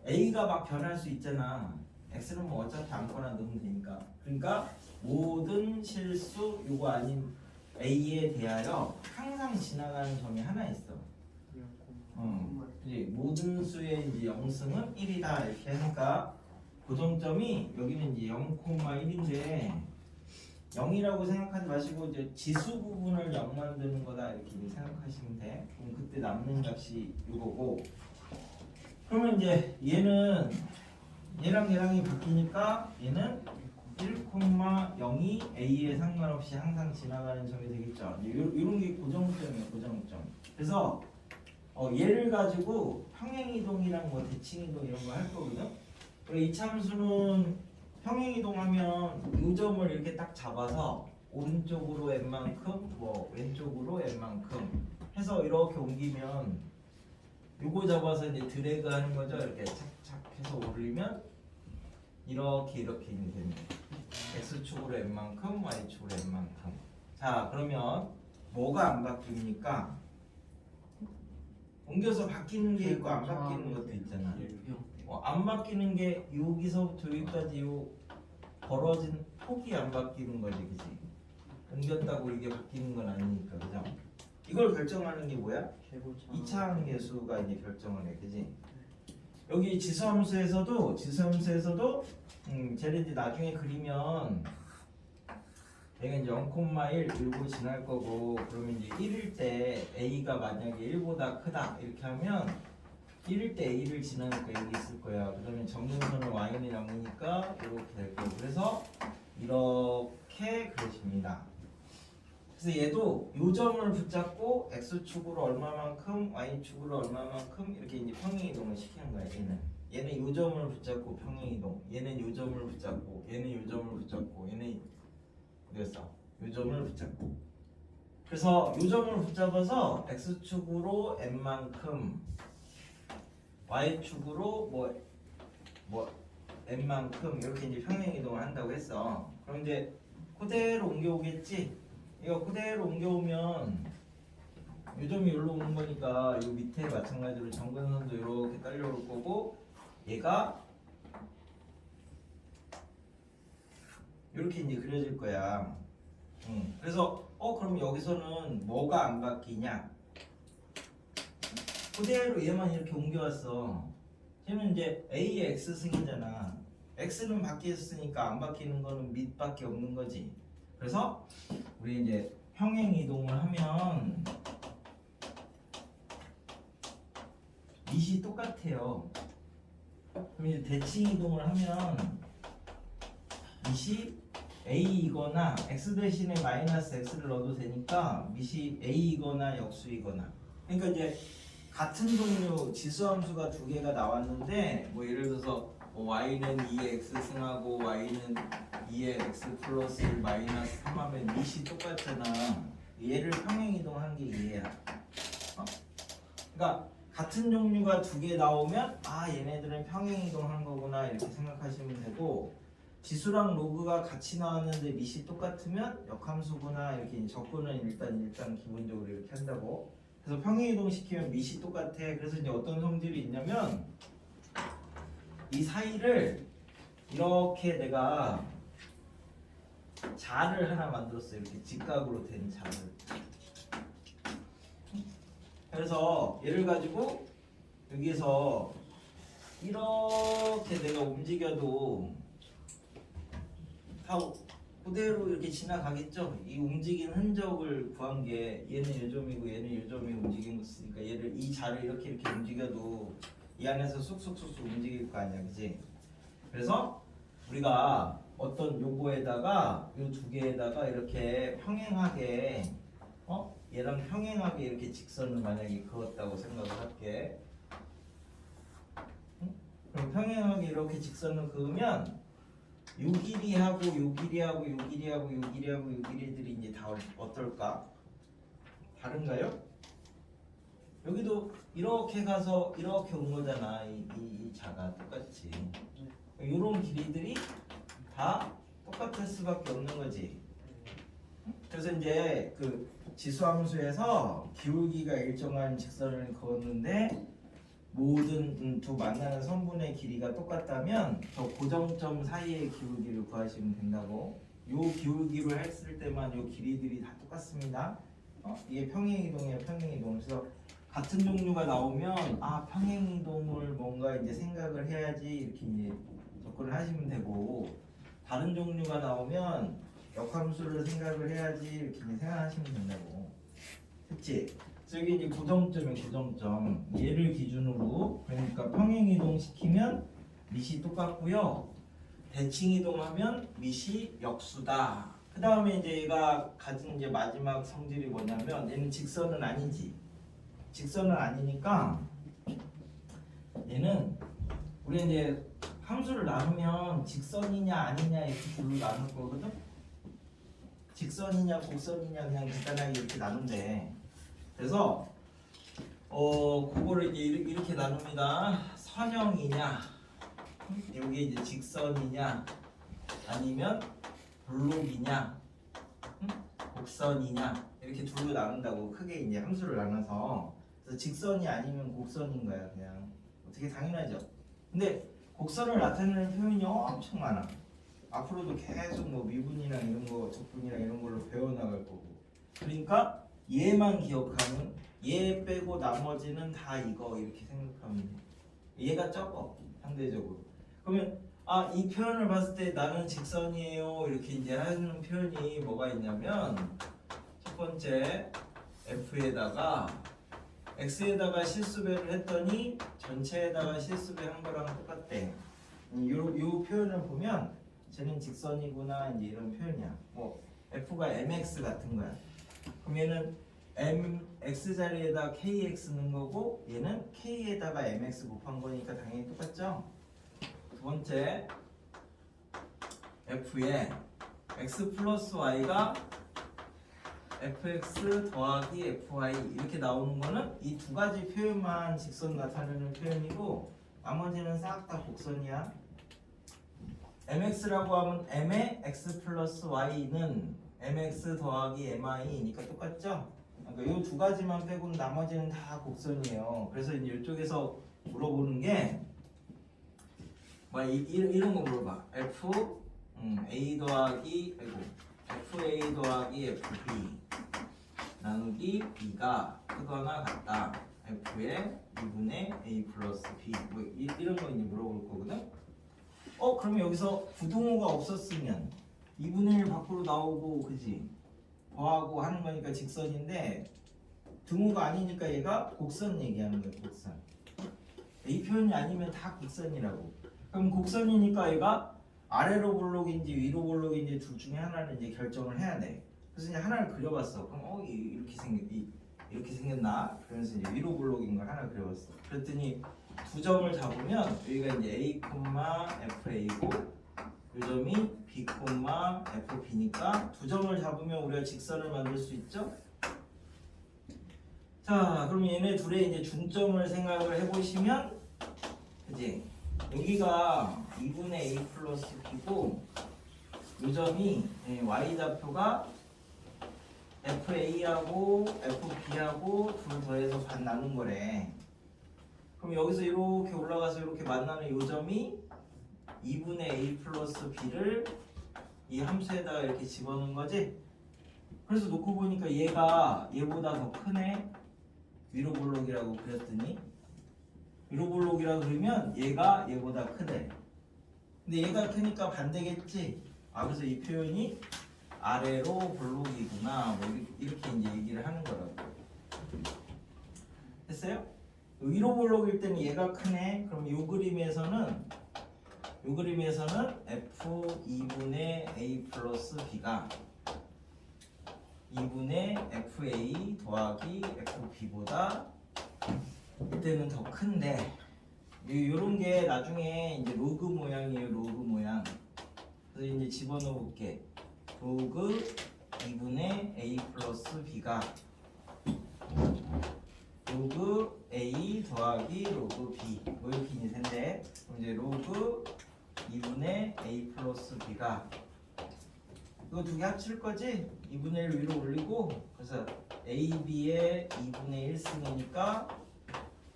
a가 막 변할 수 있잖아. x는 뭐 어차피 아무거나 넣으면 되니까. 그러니까 모든 실수 요거 아닌 a에 대하여 항상 지나가는 점이 하나 있어. 그지? 모든 수의 이제 영승은 1이다 이렇게 하니까 고정점이 여기는 이제 0,1인데 0이라고 생각하지 마시고 이제 지수 부분을 0 만드는 거다 이렇게 이제 생각하시면 돼. 그럼 그때 남는 값이 이거고. 그러면 이제 얘는 얘랑 얘랑이 바뀌니까 얘는 1,0이 A에 상관없이 항상 지나가는 점이 되겠죠. 이런 게 고정점이에요, 고정점. 그래서 얘를 가지고 평행이동이랑 뭐 대칭이동 이런 거 할 거거든. 이 참수는 평행이동하면 이 점을 이렇게 딱 잡아서 오른쪽으로 n만큼 뭐 왼쪽으로 n만큼 해서 이렇게 옮기면 요거 잡아서 이제 드래그 하는 거죠. 이렇게 착착 해서 올리면 이렇게 이렇게 이제 됩니다. x축으로 n만큼 y축으로 n만큼. 자, 그러면 뭐가 안 바뀝니까? 옮겨서 바뀌는 게 있고 안 바뀌는 것도 있잖아. 안 바뀌는 게 여기서부터 여기까지 요 벌어진 폭이 안 바뀌는 거지, 그지? 옮겼다고 이게 바뀌는 건 아니니까, 그죠? 이걸 결정하는 게 뭐야? 이차함계수가 이제 결정을 해, 그지? 여기 지수함수에서도 쟤를 이제 나중에 그리면 얘가 이제 0,1 들고 지날 거고, 그러면 이제 1일 때 A가 만약에 1보다 크다 이렇게 하면 1일 때 A를 지나니까 여기 있을 거야. 그러면 점근선은 Y는 0이니까 이렇게 될 거고. 그래서 이렇게 그려집니다. 그래서 얘도 요 점을 붙잡고 X축으로 얼마만큼 Y축으로 얼마만큼 이렇게 이제 평행이동을 시키는 거야. 얘는 요 점을 붙잡고 평행이동, 얘는 요 점을 붙잡고, 얘는 요 점을 붙잡고, 얘는 어디였어? 요 점을 붙잡고. 그래서 요 점을 붙잡아서 X축으로 n만큼, Y축으로 뭐 n만큼 이렇게 이제 평행이동을 한다고 했어. 그럼 이제 그대로 옮겨오겠지? 이거 그대로 옮겨오면 요 점이 여기로 오는 거니까 요 밑에 마찬가지로 점근선도 이렇게 딸려올 거고, 얘가 이렇게 이제 그려질 거야. 그래서 그럼 여기서는 뭐가 안 바뀌냐? 그대로 얘만 이렇게 옮겨왔어. 얘는 이제 A의 X승이잖아. X는 바뀌었으니까 안 바뀌는 거는 밑밖에 없는 거지. 그래서 우리 이제 평행 이동을 하면 밑이 똑같아요. 그럼 이제 대칭 이동을 하면 밑이 A이거나 X 대신에 마이너스 X를 넣어도 되니까 밑이 A이거나 역수이거나. 그러니까 이제 같은 종류 지수함수가 두 개가 나왔는데 뭐 예를 들어서 y는 2의 x승하고 y는 2의 x 플러스 1 마이너스 3 하면 밑이 똑같잖아. 얘를 평행이동한 게 얘야. 그러니까 같은 종류가 두 개 나오면 얘네들은 평행이동한 거구나 이렇게 생각하시면 되고, 지수랑 로그가 같이 나왔는데 밑이 똑같으면 역함수구나 이렇게 접근은 일단 기본적으로 이렇게 한다고. 그래서 평행이동 시키면 밑이 똑같아. 그래서 이제 어떤 성질이 있냐면 이 사이를 이렇게 내가 자를 하나 만들었어요. 이렇게 직각으로 된 자를. 그래서 얘를 가지고 여기에서 이렇게 내가 움직여도 다 그대로 이렇게 지나가겠죠. 이 움직인 흔적을 구한 게 얘는 요 점이고 얘는 요 점이 움직인 거으니까 얘를 이 자를 이렇게 움직여도 이 안에서 쑥쑥 움직일 거 아니야, 그지? 그래서 우리가 어떤 요거에다가 요 두 개에다가 이렇게 평행하게 얘랑 평행하게 이렇게 직선을 만약에 그었다고 생각을 할게. 그럼 평행하게 이렇게 직선을 그으면 요 길이하고 요 길이하고 요 길이하고 요 길이하고 요 길이들이 이제 다 어떨까? 다른가요? 여기도 이렇게 가서 이렇게 온 거잖아. 이 자가 똑같이. 요런 길이들이 다 똑같을 수밖에 없는 거지. 그래서 이제 그 지수함수에서 기울기가 일정한 직선을 그었는데 모든 두 만나는 선분의 길이가 똑같다면 저 고정점 사이의 기울기를 구하시면 된다고. 요 기울기를 했을 때만 요 길이들이 다 똑같습니다. 이게 평행이동이에요, 평행이동. 그래서 같은 종류가 나오면 평행이동을 뭔가 이제 생각을 해야지 이렇게 이제 접근을 하시면 되고 다른 종류가 나오면 역함수를 생각을 해야지 이렇게 그냥 생각하시면 된다고. 그치? 저기 이제 고정점이에요. 고정점. 얘를 기준으로 그러니까 평행 이동시키면 밑이 똑같고요. 대칭 이동하면 밑이 역수다. 그 다음에 이제 얘가 가진 이제 마지막 성질이 뭐냐면 얘는 직선은 아니지. 직선은 아니니까 얘는 우리 이제 함수를 나누면 직선이냐 아니냐 이렇게 둘로 나눌 거거든. 직선이냐 곡선이냐 그냥 간단하게 이렇게 나눈대. 그래서 그거를 이제 이렇게 나눕니다. 선형이냐, 여기 이제 직선이냐, 아니면 블록이냐, 곡선이냐 이렇게 둘로 나눈다고 크게 이제 함수를 나눠서. 그래서 직선이 아니면 곡선인 거야 그냥. 어떻게 당연하죠. 근데 곡선을 나타내는 표현이 엄청 많아. 앞으로도 계속 뭐 미분이랑 이런 거, 적분이랑 이런 걸로 배워나갈 거고. 그러니까 얘만 기억하면 얘 빼고 나머지는 다 이거 이렇게 생각하면 돼. 얘가 적어 상대적으로. 그러면 이 표현을 봤을 때 나는 직선이에요 이렇게 이제 하는 표현이 뭐가 있냐면 첫 번째 f에다가 x에다가 실수배를 했더니 전체에다가 실수배 한 거랑 똑같대. 요 표현을 보면 쟤는 직선이구나 이제 이런 표현이야. 뭐 f가 mx 같은 거야. 그럼 얘는 mx 자리에다 kx 넣은 거고 얘는 k에다가 mx 곱한 거니까 당연히 똑같죠. 두 번째 f에 x 플러스 y가 fx 더하기 fy 이렇게 나오는 거는 이 두 가지 표현만 직선 나타내는 표현이고 나머지는 싹 다 곡선이야. mx라고 하면 m의 x 플러스 y는 mx 더하기 mi니까 똑같죠? 그러니까 이 두 가지만 빼고는 나머지는 다 곡선이에요. 그래서 이제 이쪽에서 물어보는 게 이런 거 물어봐. a 더하기 fa 더하기 fb 나누기 b가 크거나 같다. f의 2분의 a 플러스 b 뭐 이런 거 이제 물어볼 거거든. 그러면 여기서 부등호가 없었으면 2분의 1 밖으로 나오고 그지? 더하고 하는 거니까 직선인데 등호가 아니니까 얘가 곡선 얘기하는 거예요. 곡선. 이 표현이 아니면 다 곡선이라고. 그럼 곡선이니까 얘가 아래로 볼록인지 위로 볼록인지 둘 중에 하나를 이제 결정을 해야 돼. 그래서 이제 하나를 그려봤어. 그럼 이렇게 생겼나? 그러면서 이제 위로 볼록인 걸 하나 그려봤어. 그랬더니 두 점을 잡으면 여기가 이제 a, fa고 이 점이 b, fb니까 두 점을 잡으면 우리가 직선을 만들 수 있죠? 자, 그럼 얘네 둘의 이제 중점을 생각을 해보시면, 그지? 여기가 2분의 a 플러스 b고, 이 점이 y 좌표가 fa하고 fb하고 둘 더해서 반 나눈 거래. 그럼 여기서 이렇게 올라가서 이렇게 만나는 이 점이 2분의 a 플러스 b를 이 함수에다가 이렇게 집어넣은 거지? 그래서 놓고 보니까 얘가 얘보다 더 크네? 위로 볼록이라고 그렸더니 위로 볼록이라고 그러면 얘가 얘보다 크대. 근데 얘가 크니까 반대겠지? 그래서 이 표현이 아래로 볼록이구나 뭐 이렇게 이제 얘기를 하는 거라고. 됐어요? 위로 볼록일 때는 얘가 크네. 그럼 이 그림에서는 f2분의 a 플러스 b가 2분의 fa 더하기 fb보다 이때는 더 큰데 요런 게 나중에 이제 로그 모양이에요. 로그 모양. 그래서 이제 집어넣어 볼게. 로그 2분의 a 플러스 b가 로그 a 더하기 로그 b 뭐 이렇게 이제 된대. 그럼 이제 로그 2분의 a 플러스 b가 이거 두 개 합칠 거지? 2분의 1 위로 올리고 그래서 ab의 2분의 1 쓰니까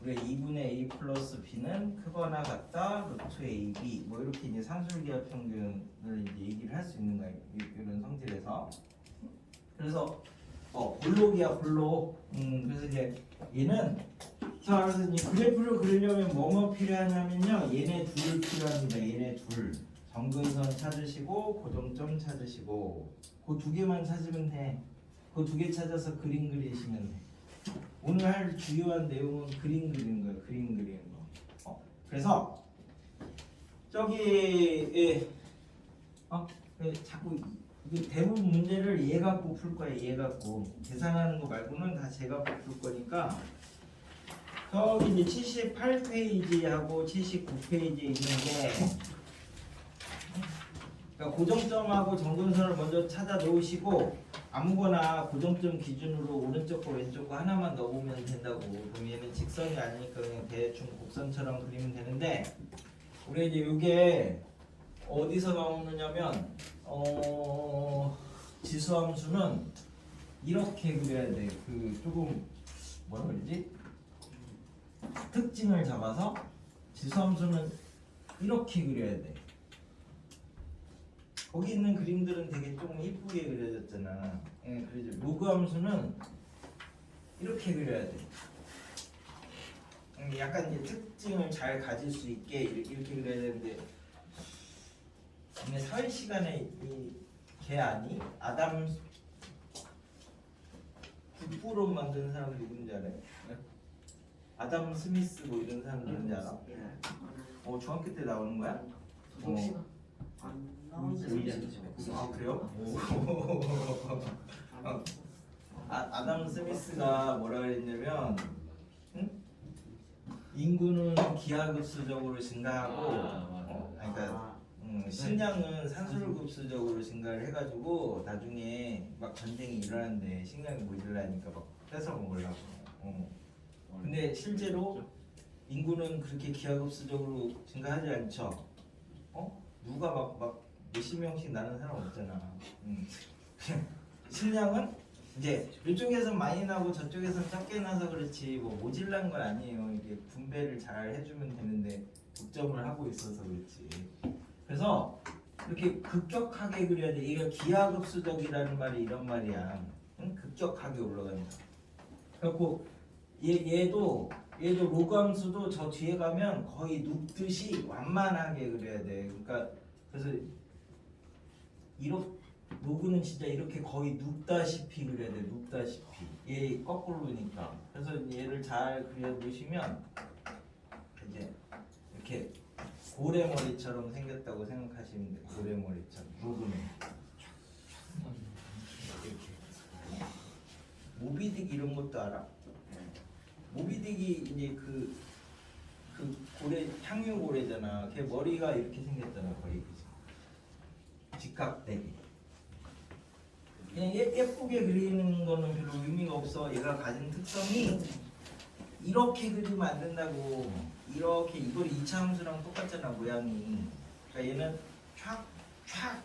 우리가 2분의 a 플러스 b는 크거나 같다 루트 ab 뭐 이렇게 이제 상술기하 평균을 이제 얘기를 할 수 있는 거예요. 이런 성질에서. 그래서 볼록이야 볼록. 그래서 이제 얘는 자, 그래서 이 그래프를 그리려면 뭐뭐 필요하냐면요. 얘네 둘 필요합니다. 얘네 둘. 정근선 찾으시고 고정점 찾으시고 그 두 개만 찾으면 돼. 그 두 개 찾아서 그림 그리시면 돼. 오늘 할 주요한 내용은 그림 그리는 거예요. 그림 그리는 거. 그래서 저기 자꾸 이게 대부분 문제를 얘 갖고 풀 거예요. 얘 갖고 계산하는 거 말고는 다 제가 풀 거니까 저기 이제 78페이지하고 79페이지에 있는 게 그러니까 고정점하고 정근선을 먼저 찾아 놓으시고 아무거나 고정점 기준으로 오른쪽 거 왼쪽 거 하나만 넣어보면 된다고. 그럼 얘는 직선이 아니니까 그냥 대충 곡선처럼 그리면 되는데 우리 이제 이게 어디서 나오느냐면 지수함수는 이렇게 그려야 돼. 그 조금 뭐라 그러지? 특징을 잡아서 지수함수는 이렇게 그려야 돼. 거기 있는 그림들은 되게 좀 이쁘게 그려졌잖아. 예, 그리죠. 로그 함수는 이렇게 그려야 돼. 약간 이제 특징을 잘 가질 수 있게 이렇게 그려야 되는데 근데 사회 시간에 걔 아니? 아담 국부로 만든 사람 누군지 알아요? 네? 아담 스미스 뭐 이런 사람 누군지 알아? 중학교 때 나오는 거야? 혹시나 안 나오는데 아 그래요? 아담 스미스가 뭐라 그랬냐면 인구는 기하급수적으로 증가하고 그러니까 식량은 산술급수적으로 증가를 해가지고 나중에 막 전쟁이 일어나는데 식량이 모자라니까 막 뺏어 먹으려고. 근데 실제로 인구는 그렇게 기하급수적으로 증가하지 않죠. 누가 막 몇십 명씩 나는 사람 없잖아. 식량은 이제 이쪽에서 많이 나고 저쪽에서 적게 나서 그렇지 뭐 모질란 건 아니에요. 이게 분배를 잘 해주면 되는데 독점을 하고 있어서 그렇지. 그래서 이렇게 급격하게 그려야 돼. 이게 기하급수적이라는 말이 이런 말이야. 급격하게 올라간다. 그래갖고 얘도 로그함수도 저 뒤에 가면 거의 눕듯이 완만하게 그려야 돼. 그러니까 그래서 로그는 진짜 이렇게 거의 눕다시피 그려야 돼. 눕다시피. 얘 거꾸로니까. 그래서 얘를 잘 그려 놓으시면 이제 이렇게 고래머리처럼 생겼다고 생각하시면 돼. 고래머리처럼. 로그는 이렇게. 모비딕 이런 것도 알아? 모비딕이 이제 그 고래 향유 고래잖아. 걔 머리가 이렇게 생겼잖아. 거의 직각대기. 그냥 예쁘게 그리는 거는 별로 의미가 없어. 얘가 가진 특성이 이렇게 그리면 안 된다고. 이렇게 이걸 2차 함수랑 똑같잖아 모양이. 그러니까 얘는 촥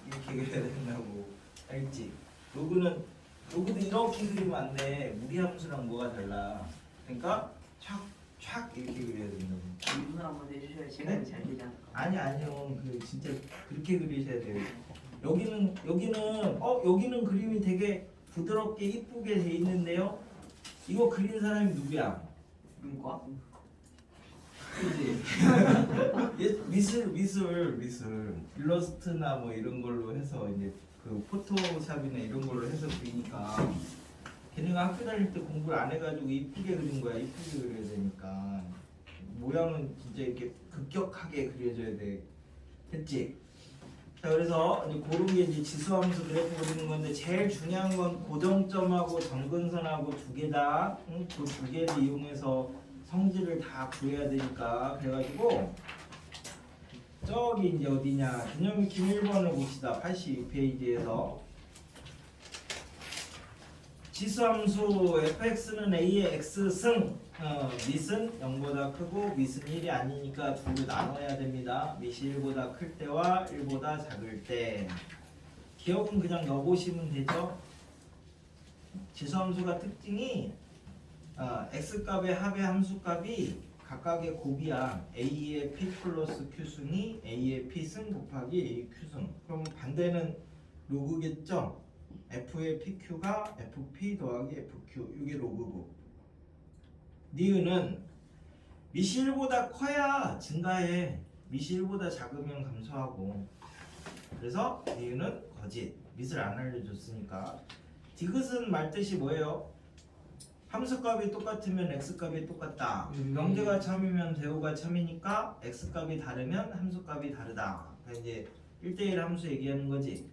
이렇게 그려야 된다고. 알지? 로그도 이렇게 그리면 안 돼. 무리함수랑 뭐가 달라. 그러니까 촥 이렇게 그려야 된다고. 이분을 한번 해주셔야 시간이 잘 되지 않을까? 아니요. 그 진짜 그렇게 그리셔야 돼요. 여기는 그림이 되게 부드럽게 이쁘게 돼 있는데요. 이거 그린 사람이 누구야? 눈과? 그지? 미술 일러스트나 뭐 이런 걸로 해서 이제 그 포토샵이나 이런 걸로 해서 그리니까 걔네가 학교 다닐 때 공부를 안 해가지고 이쁘게 그린 거야. 이쁘게 그려야 되니까 모양은 진짜 이렇게 급격하게 그려져야 돼. 됐지? 자, 그래서 이제 그런 게 이제 지수함수 그래프 그리는 건데 제일 중요한 건 고정점하고 정근선하고 두 개다. 그 두 개를 이용해서 성질을 다 구해야 되니까. 그래가지고 저기 이제 어디냐 기념익 1번을 봅시다. 82페이지에서 지수함수 fx는 a의 x승 밑은 0보다 크고 밑은 1이 아니니까 둘을 나눠야 됩니다. 밑이 1보다 클 때와 1보다 작을 때. 기억은 그냥 넣어보시면 되죠. 지수함수가 특징이 x값의 합의 함수값이 각각의 곱이야. a의 p 플러스 q승이 a의 p승 곱하기 a q승. 그럼 반대는 로그겠죠. f의 pq가 fp 더하기 fq. 이게 로그고. 니은은 미시 1보다 커야 증가해. 미시 1보다 작으면 감소하고. 그래서 이유는 거짓. 밑을 안 알려줬으니까. 디귿은 말뜻이 뭐예요? 함수값이 똑같으면 x값이 똑같다. 명제가 참이면 대우가 참이니까 x값이 다르면 함수값이 다르다. 그러니까 이제 1대1 함수 얘기하는 거지.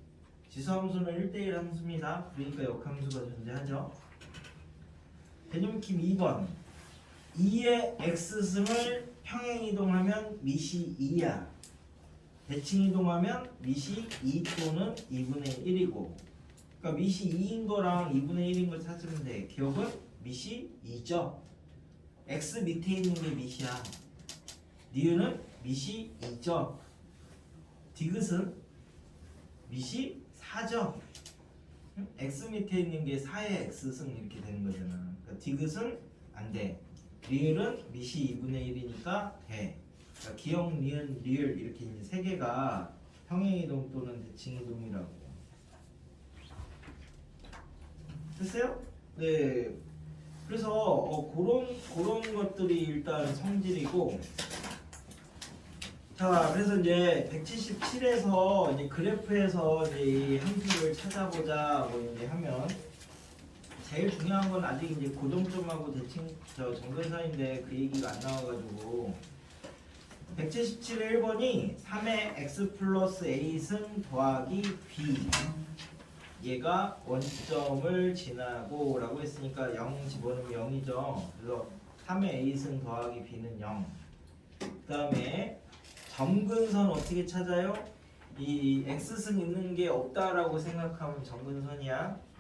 지수함수는 1대1 함수입니다. 그러니까 역함수가 존재하죠. 개념킴 2번. 2의 x승을 평행이동하면 미시 2야. 대칭이동하면 미시 2 또는 2분의 1이고. 그러니까 미시 2인 거랑 2분의 1인 걸 찾으면 돼. 기억은 미시 2죠. x 밑에 있는 게 미시야. 니은은 미시 2죠. 디귿은 미시 4죠. x 밑에 있는 게 4의 x승 이렇게 되는 거잖아. 그러니까 디귿은 안 돼. 리을은 미시 2분의 1이니까 돼. 그러니까 기억, 니은, 리을 이렇게 이제 세 개가 평행이동 또는 대칭이동이라고. 됐어요? 네. 그래서 그런 것들이 일단 성질이고. 자, 그래서 이제 177에서 이제 그래프에서 이제 이 함수를 찾아보자 뭐 이제 하면 제일 중요한 건 아직 이제 고정점하고 대칭 정근선인데 그 얘기가 안 나와가지고 177의 1번이 3의 x 플러스 a승 더하기 b 얘가 원점을 지나고 라고 했으니까 0 집어넣으면 0이죠. 그래서 3의 a승 더하기 b는 0. 그 다음에 점근선 어떻게 찾아요? 이 x승 있는 게 없다라고 생각하면 점근선이야.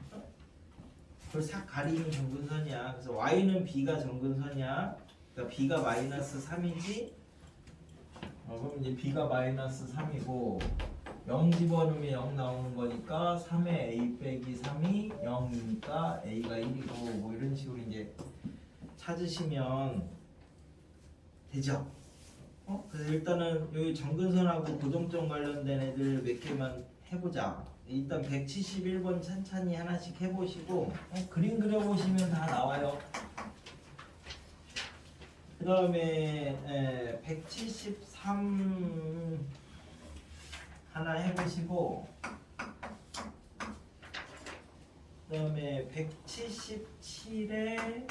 그걸 싹 가리면 점근선이야. 그래서 y는 b가 점근선이야. 그러니까 b가 마이너스 3이지. 그럼 이제 b가 마이너스 3이고 0 집어넣으면 0 나오는 거니까 3의 a 빼기 3이 0이니까 a가 1이고 뭐 이런 식으로 이제 찾으시면 되죠. 그래서 일단은 여기 점근선하고 고정점 관련된 애들 몇 개만 해보자. 일단 171번 찬찬히 하나씩 해보시고 그림 그려보시면 다 나와요. 그 다음에 173 하나 해보시고 그 다음에 177에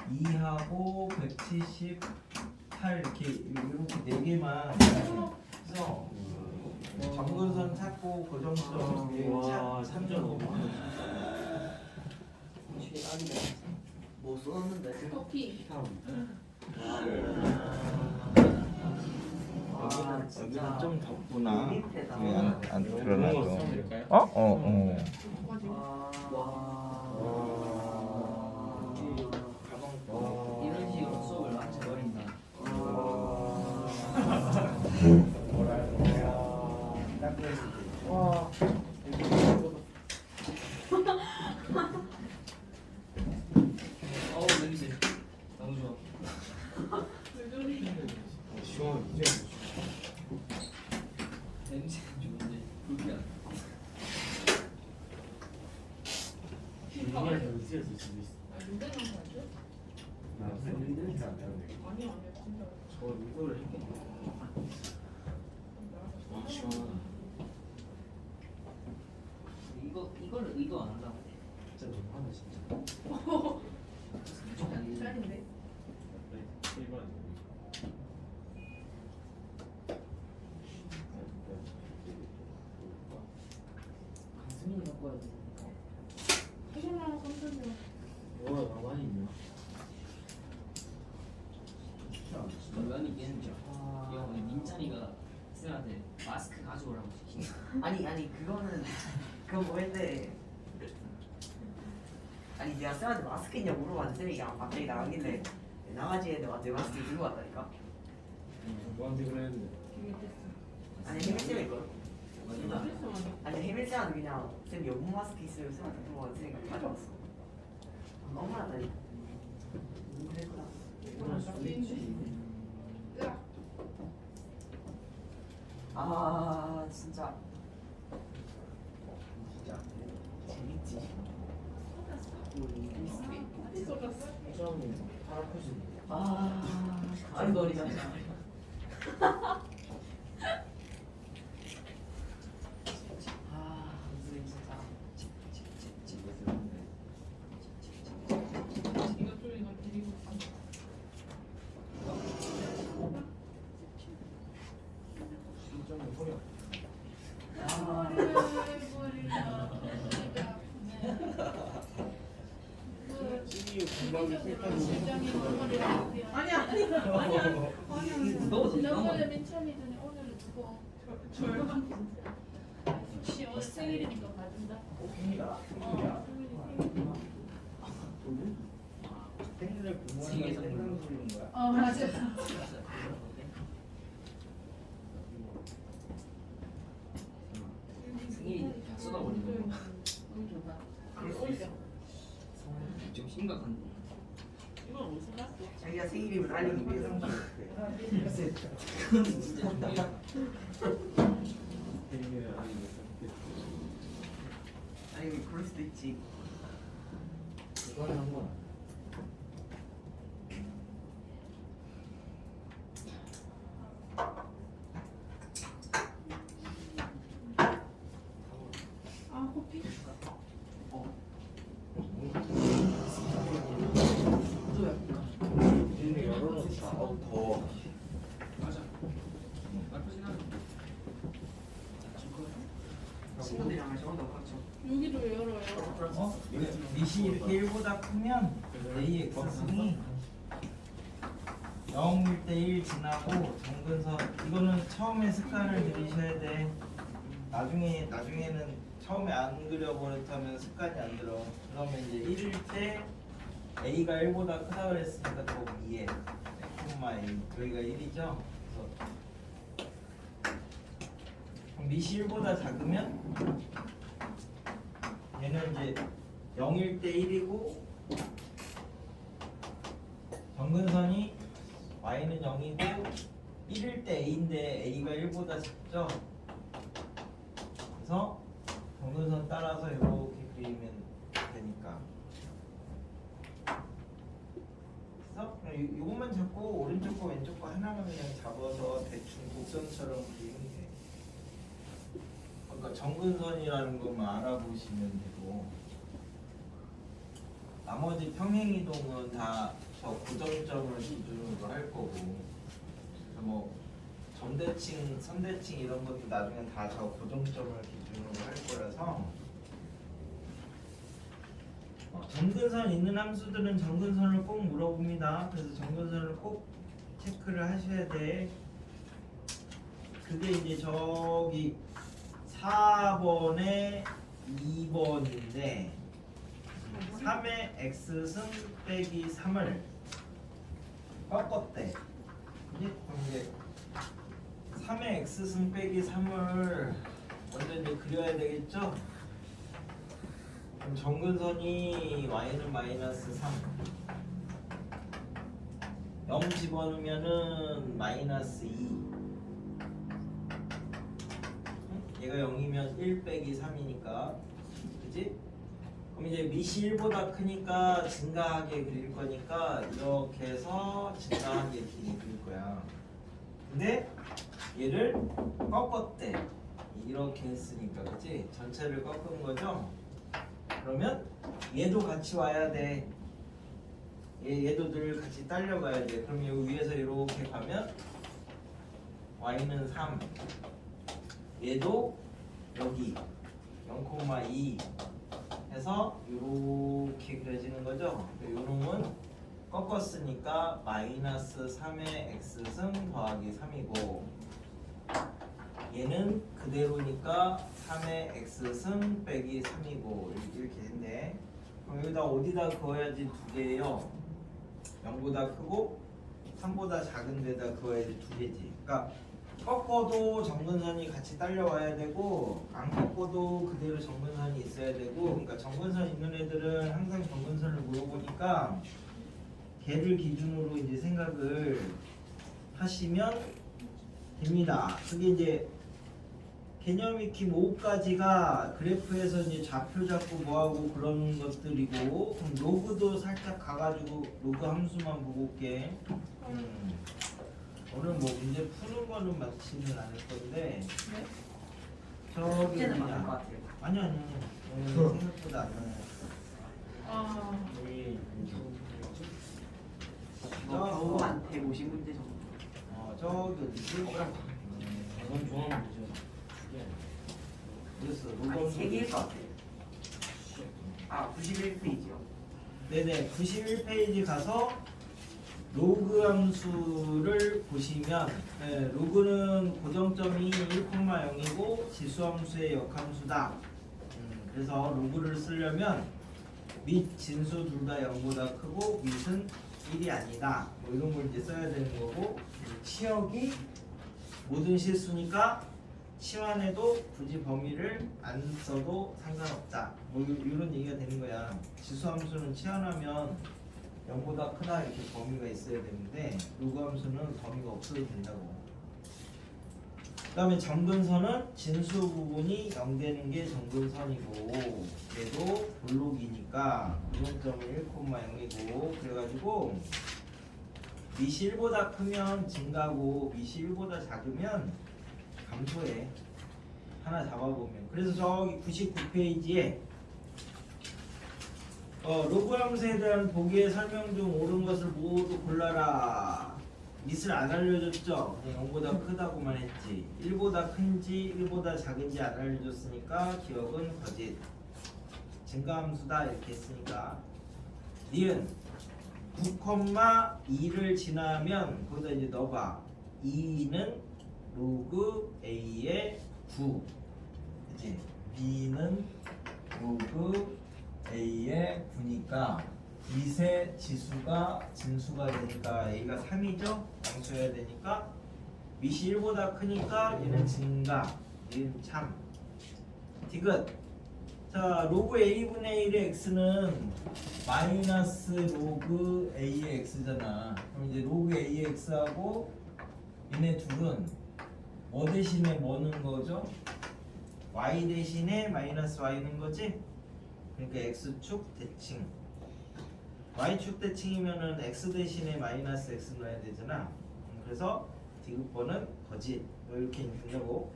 2하고 178 이렇게 4개만 해서 점근선 찾고 고정점 찾고 최악이다. 뭐 써놨는데? 커피. 여기는 좀 덥구나. 밑에다. 안 드러나죠. 이런 식으로 수업을 마쳐버린다. 딱 그랬을 때. 어우 냄새 너무 좋아. 왜 저리? 냄새 좋은데 불쾌한. 아, 누구랑 가죠? 아니 아니 진짜. 저 이거를 했겠네. 와 시원하다. 이거를 이거 안 한다고. 진짜 너무하네 진짜. 짤인데. 강수민이 갖고 와야 돼. 해설랑 깜짝이야. 뭐가 가만히 있냐? 연관이 있겠죠. 이거 우리 민찬이가 쌤한테 마스크 가져오라고 시킨. 아니 그거는 그건 뭐였대? 아니 내가 쌤한테 마스크 있냐 물어봤는데 쌤이 그냥 갑자기 나가길래 나가지 했는데 내 마스크 들고 왔다니까? 뭐한테 그랬는데 아니 혜민쌤이 걸 맞나? 아니 혜민쌤한테 그냥 쌤 연분 마스크 있어요 쌤한테 물어봤는데 쌤이 가져왔어. 너무하다니. 그랬구나. 이건 짤인데. 으악. 아 진짜 재밌지. 어디 쏟았어? 점이 파라코시네. 아이돌이잖아. 무슨 진짜. 이거 좀 이거 드리고 있어. 점이 소리. 찌기 공부하기 싫다고. 아니야. 너무 지난번에 민찬이더니 오늘 그거 절반. 혹시 생일이니까 받는다. 생이다. 생일을 공부하는 생각 소리인 거야. 맞아. 승희 다 쏟아버리는 거. 너무 좋다. 그럴 수 있어. 좀 심각한데. 이건 어디서 났어? 자기가 생일이면 알리기 위해서. 그건 진짜 중요해. 생일을 아니 못 아니 그럴 수도 있지. 그거는 한번. 아 커피? 이미 열어놓자. 더. 맞아. 나쁘진 않아. 친구들이랑 같이 온다고 그렇죠. 여기도 열어요. 미시 이렇게 1보다 크면 AX승이 0일 때 1 지나고 정근선 이거는 처음에 습관을 들이셔야 돼. 나중에는 처음에 안 그려버렸다면 습관이 안 들어. 그러면 이제 1일 때 A가 1보다 크다 그랬으니까 또 2에 콤마 A 여기가 1이죠. 그래서 미시 1보다 작으면 얘는 이제 0일 때 1이고 정근선이 y는 0이고 1일 때 a인데 a가 1보다 작죠? 그래서 정근선 따라서 이렇게 그리면 되니까 그래서 그냥 요것만 잡고 오른쪽 거 왼쪽 거 하나만 그냥 잡아서 대충 곡선처럼 그리면 돼. 그러니까 정근선이라는 것만 알아보시면 되고 나머지 평행이동은 다 저 고정점을 기준으로 할 거고 뭐 점대칭, 선대칭 이런 것도 나중에 다 저 고정점을 기준으로 할 거라서 정근선 있는 함수들은 정근선을 꼭 물어봅니다. 그래서 정근선을 꼭 체크를 하셔야 돼. 그게 이제 저기 4번에 2번인데 3의 x승 빼기 3을 꺾었대. 그지? 그럼 이제 3의 x승 빼기 3을 먼저 이제 그려야 되겠죠? 그럼 정근선이 y는 마이너스 3 0 집어넣으면은 마이너스 2 얘가 0이면 1 빼기 3이니까 그지? 그럼 이제 미시 1보다 크니까 증가하게 그릴 거니까 이렇게 해서 증가하게 이렇게 그릴 거야. 근데 얘를 꺾었대. 이렇게 했으니까 그치? 전체를 꺾은 거죠? 그러면 얘도 같이 와야 돼. 얘도 늘 같이 딸려가야 돼. 그럼 여기 위에서 이렇게 가면 y는 3 얘도 여기 0,2 해서 이렇게 그려지는 거죠. 요놈은 꺾었으니까 마이너스 3의 x승 더하기 3이고 얘는 그대로니까 3의 x승 빼기 3이고 이렇게 됐네. 그럼 여기다 어디다 그어야지 두 개예요. 0보다 크고 3보다 작은 데다 그어야지 두 개지. 그러니까 꺾어도 정근선이 같이 딸려와야 되고 안 꺾어도 그대로 정근선이 있어야 되고 그러니까 정근선 있는 애들은 항상 정근선을 물어보니까 걔를 기준으로 이제 생각을 하시면 됩니다. 그게 이제 개념 익힘 5까지가 그래프에서 이제 좌표 잡고 뭐하고 그런 것들이고, 그럼 로그도 살짝 가가지고 로그 함수만 보고 올게. 오늘 뭐 문제 푸는 거는 많지는 않을 건데 네? 저기 숙제는 많을 것 뭐냐, 같아요. 아니 오늘 생각보다 안 많아요. 아, 우리 이거 겨우 한 150문제 정도. 저기 어디지? 이건 좋아하는 문제야. 그랬어. 아니 로그 3개일 것 같아요. 아 91페이지요. 네네, 91페이지 가서 로그 함수를 보시면, 로그는 고정점이 1,0이고 지수함수의 역함수다. 그래서 로그를 쓰려면 밑 진수 둘 다 0보다 크고 밑은 1이 아니다. 뭐 이런 걸 이제 써야 되는 거고, 치역이 모든 실수니까 치환해도 굳이 범위를 안 써도 상관없다. 뭐 이런 얘기가 되는 거야. 지수함수는 치환하면 0보다 크다 이렇게 범위가 있어야 되는데 로그 함수는 범위가 없어도 된다고. 그 다음에 정근선은 진수 부분이 0 되는 게 정근선이고, 얘도 볼록이니까 고정점은 1,0이고, 그래가지고 밑이 1보다 크면 증가고 밑이 1보다 작으면 감소해. 하나 잡아보면. 그래서 저기 99페이지에 로그 함수에 대한 보기의 설명 중 옳은 것을 모두 골라라. 밑을 안 알려줬죠? 0보다 크다고만 했지. 1보다 큰지 1보다 작은지 안 알려줬으니까 기억은 거짓. 증가함수다 이렇게 했으니까. 니은 9,2를 지나면 거기다 이제 넣어봐. 2는 로그 A의 9. 그치? B는 로그 A의 9니까 밑의 지수가 진수가 되니까 A가 3이죠? 양수여야 되니까 밑이 1보다 크니까 얘는 증가, 얘는 참. 디귿. 자, 로그 A분의 1의 X는 마이너스 로그 A의 X잖아. 그럼 이제 로그 A의 X하고 얘네 둘은 뭐 대신에 뭐는 거죠? Y 대신에 마이너스 Y는 거지? 그러니까 X축 대칭. Y축 대칭이면은 X 대신에 마이너스 X 넣어야 되잖아. 그래서 디귿번은 거짓. 뭐 이렇게 된다고.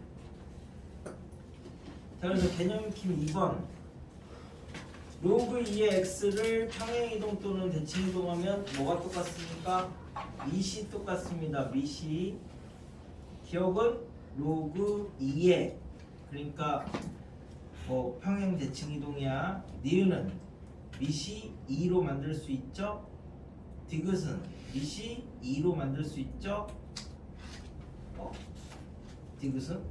자, 그래서 개념 익힘 2번. 로그 2의 X를 평행이동 또는 대칭이동하면 뭐가 똑같습니까? 밑이 똑같습니다. 밑이. 기억은 로그 2의, 그러니까 뭐 평행 대칭 이동이야. 니은은 밑이 2로 만들 수 있죠. 디귿은 밑이 2로 만들 수 있죠. 디귿은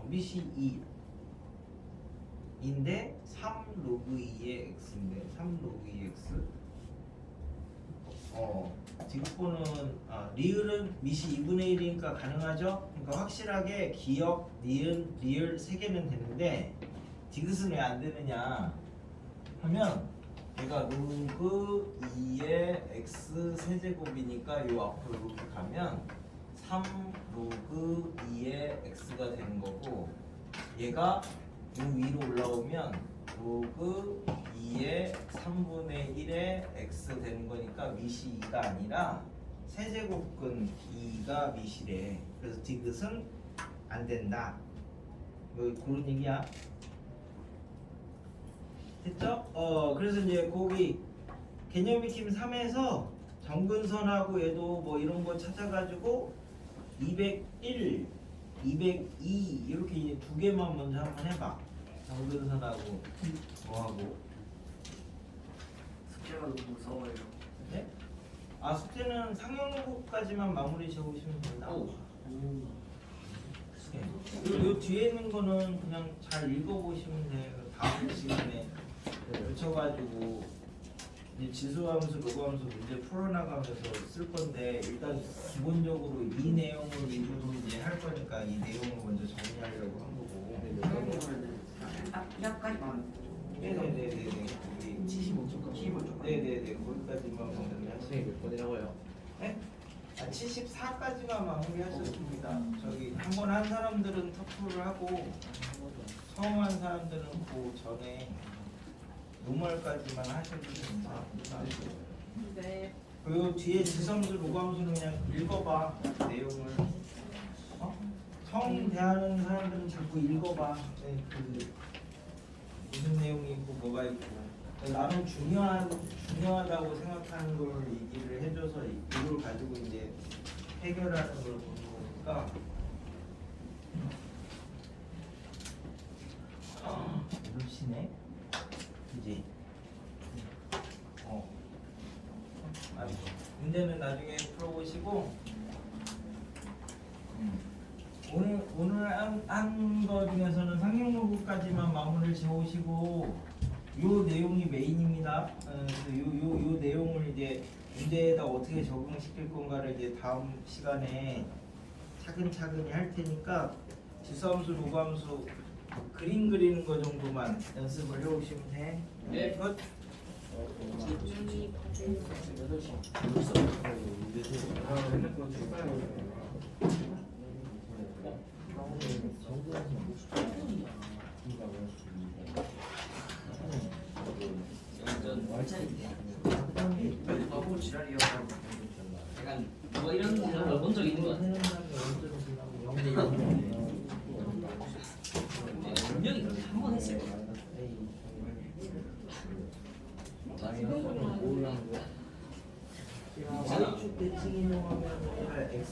밑이 2인데 3 로그 2의 x인데 3 로그 2 x. 디귿번은 리을은 밑이 2분의 1이니까 가능하죠? 그러니까 확실하게 기역, 니은, 리을 3개는 되는데 디귿은 왜 안 되느냐 하면 얘가 로그 2의 x 세제곱이니까 요 앞으로 이렇게 가면 3 로그 2의 x가 되는 거고, 얘가 요 위로 올라오면 로그 2의 3분의 1의 x 되는 거니까 밑이 2가 아니라 세제곱근 2가 밑이래. 그래서 디귿은 안 된다. 뭐 그런 얘기야. 됐죠? 그래서 이제 거기 개념 익힘 3에서 정근선하고 얘도 뭐 이런 거 찾아가지고 201, 202 이렇게 이제 두 개만 먼저 한번 해봐. 정근선하고 뭐하고. 숙제가 너무 무서워요. 네? 숙제는 상용국까지만 마무리 지어보시면 된다. 네. 요 뒤에 있는 거는 그냥 잘 읽어보시면 돼요. 다음 시간에 붙여가지고 이제 지수함수, 로그함수 문제 풀어나가면서 쓸 건데, 일단 기본적으로 이 내용을 위주로 이제 할 거니까 이 내용을 먼저 정리하려고 한 거고. 그러면은 딱 2학까지만. 네네네네. 75초까지. 75초까지. 네네네. 거기까지만 먼저 하시면. 선생님 몇 번이라고요? 네? 74까지만 마무리하셨습니다. 저기 한 번 한 사람들은 터프를 하고 처음 한 사람들은 그 전에 노멀까지만 하셔도 괜찮습니다. 네. 그리고 뒤에 지성수 로감수는 그냥 읽어봐 내용을. 처음 대하는 사람들은 자꾸 읽어봐. 네, 그 무슨 내용이 있고 뭐가 있고. 나는 중요하다고 생각하는 걸 얘기를 해줘서 이걸 가지고 이제 해결하는 걸 보는 거니까. 그렇시네. 그지? 문제는 나중에 풀어보시고. 오늘 한 거 중에서는 상용물고까지만 마무리를 지어오시고 요 내용이 메인입니다. 요 내용을 이제 문제에다 어떻게 적용시킬 건가를 이제 다음 시간에 차근차근히 할 테니까 지수함수, 로감수 그림 그리는 거 정도만 연습을 해오시면 돼. 네. 끝. 너무 지랄이야. 약간 뭐 이런 걸 본 적 있는 것 같아. 분명히 그렇게 한 번 했을 거야.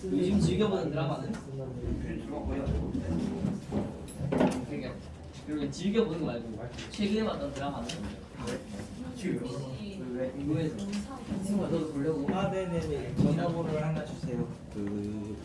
요즘 즐겨보는 드라마는? 그러니까 그리고 즐겨보는 거 말고 최근에 봤던 드라마는? 왜? 이거에서 친구가 너도 보려고. 네네네. 전화번호를 하나 주세요. 그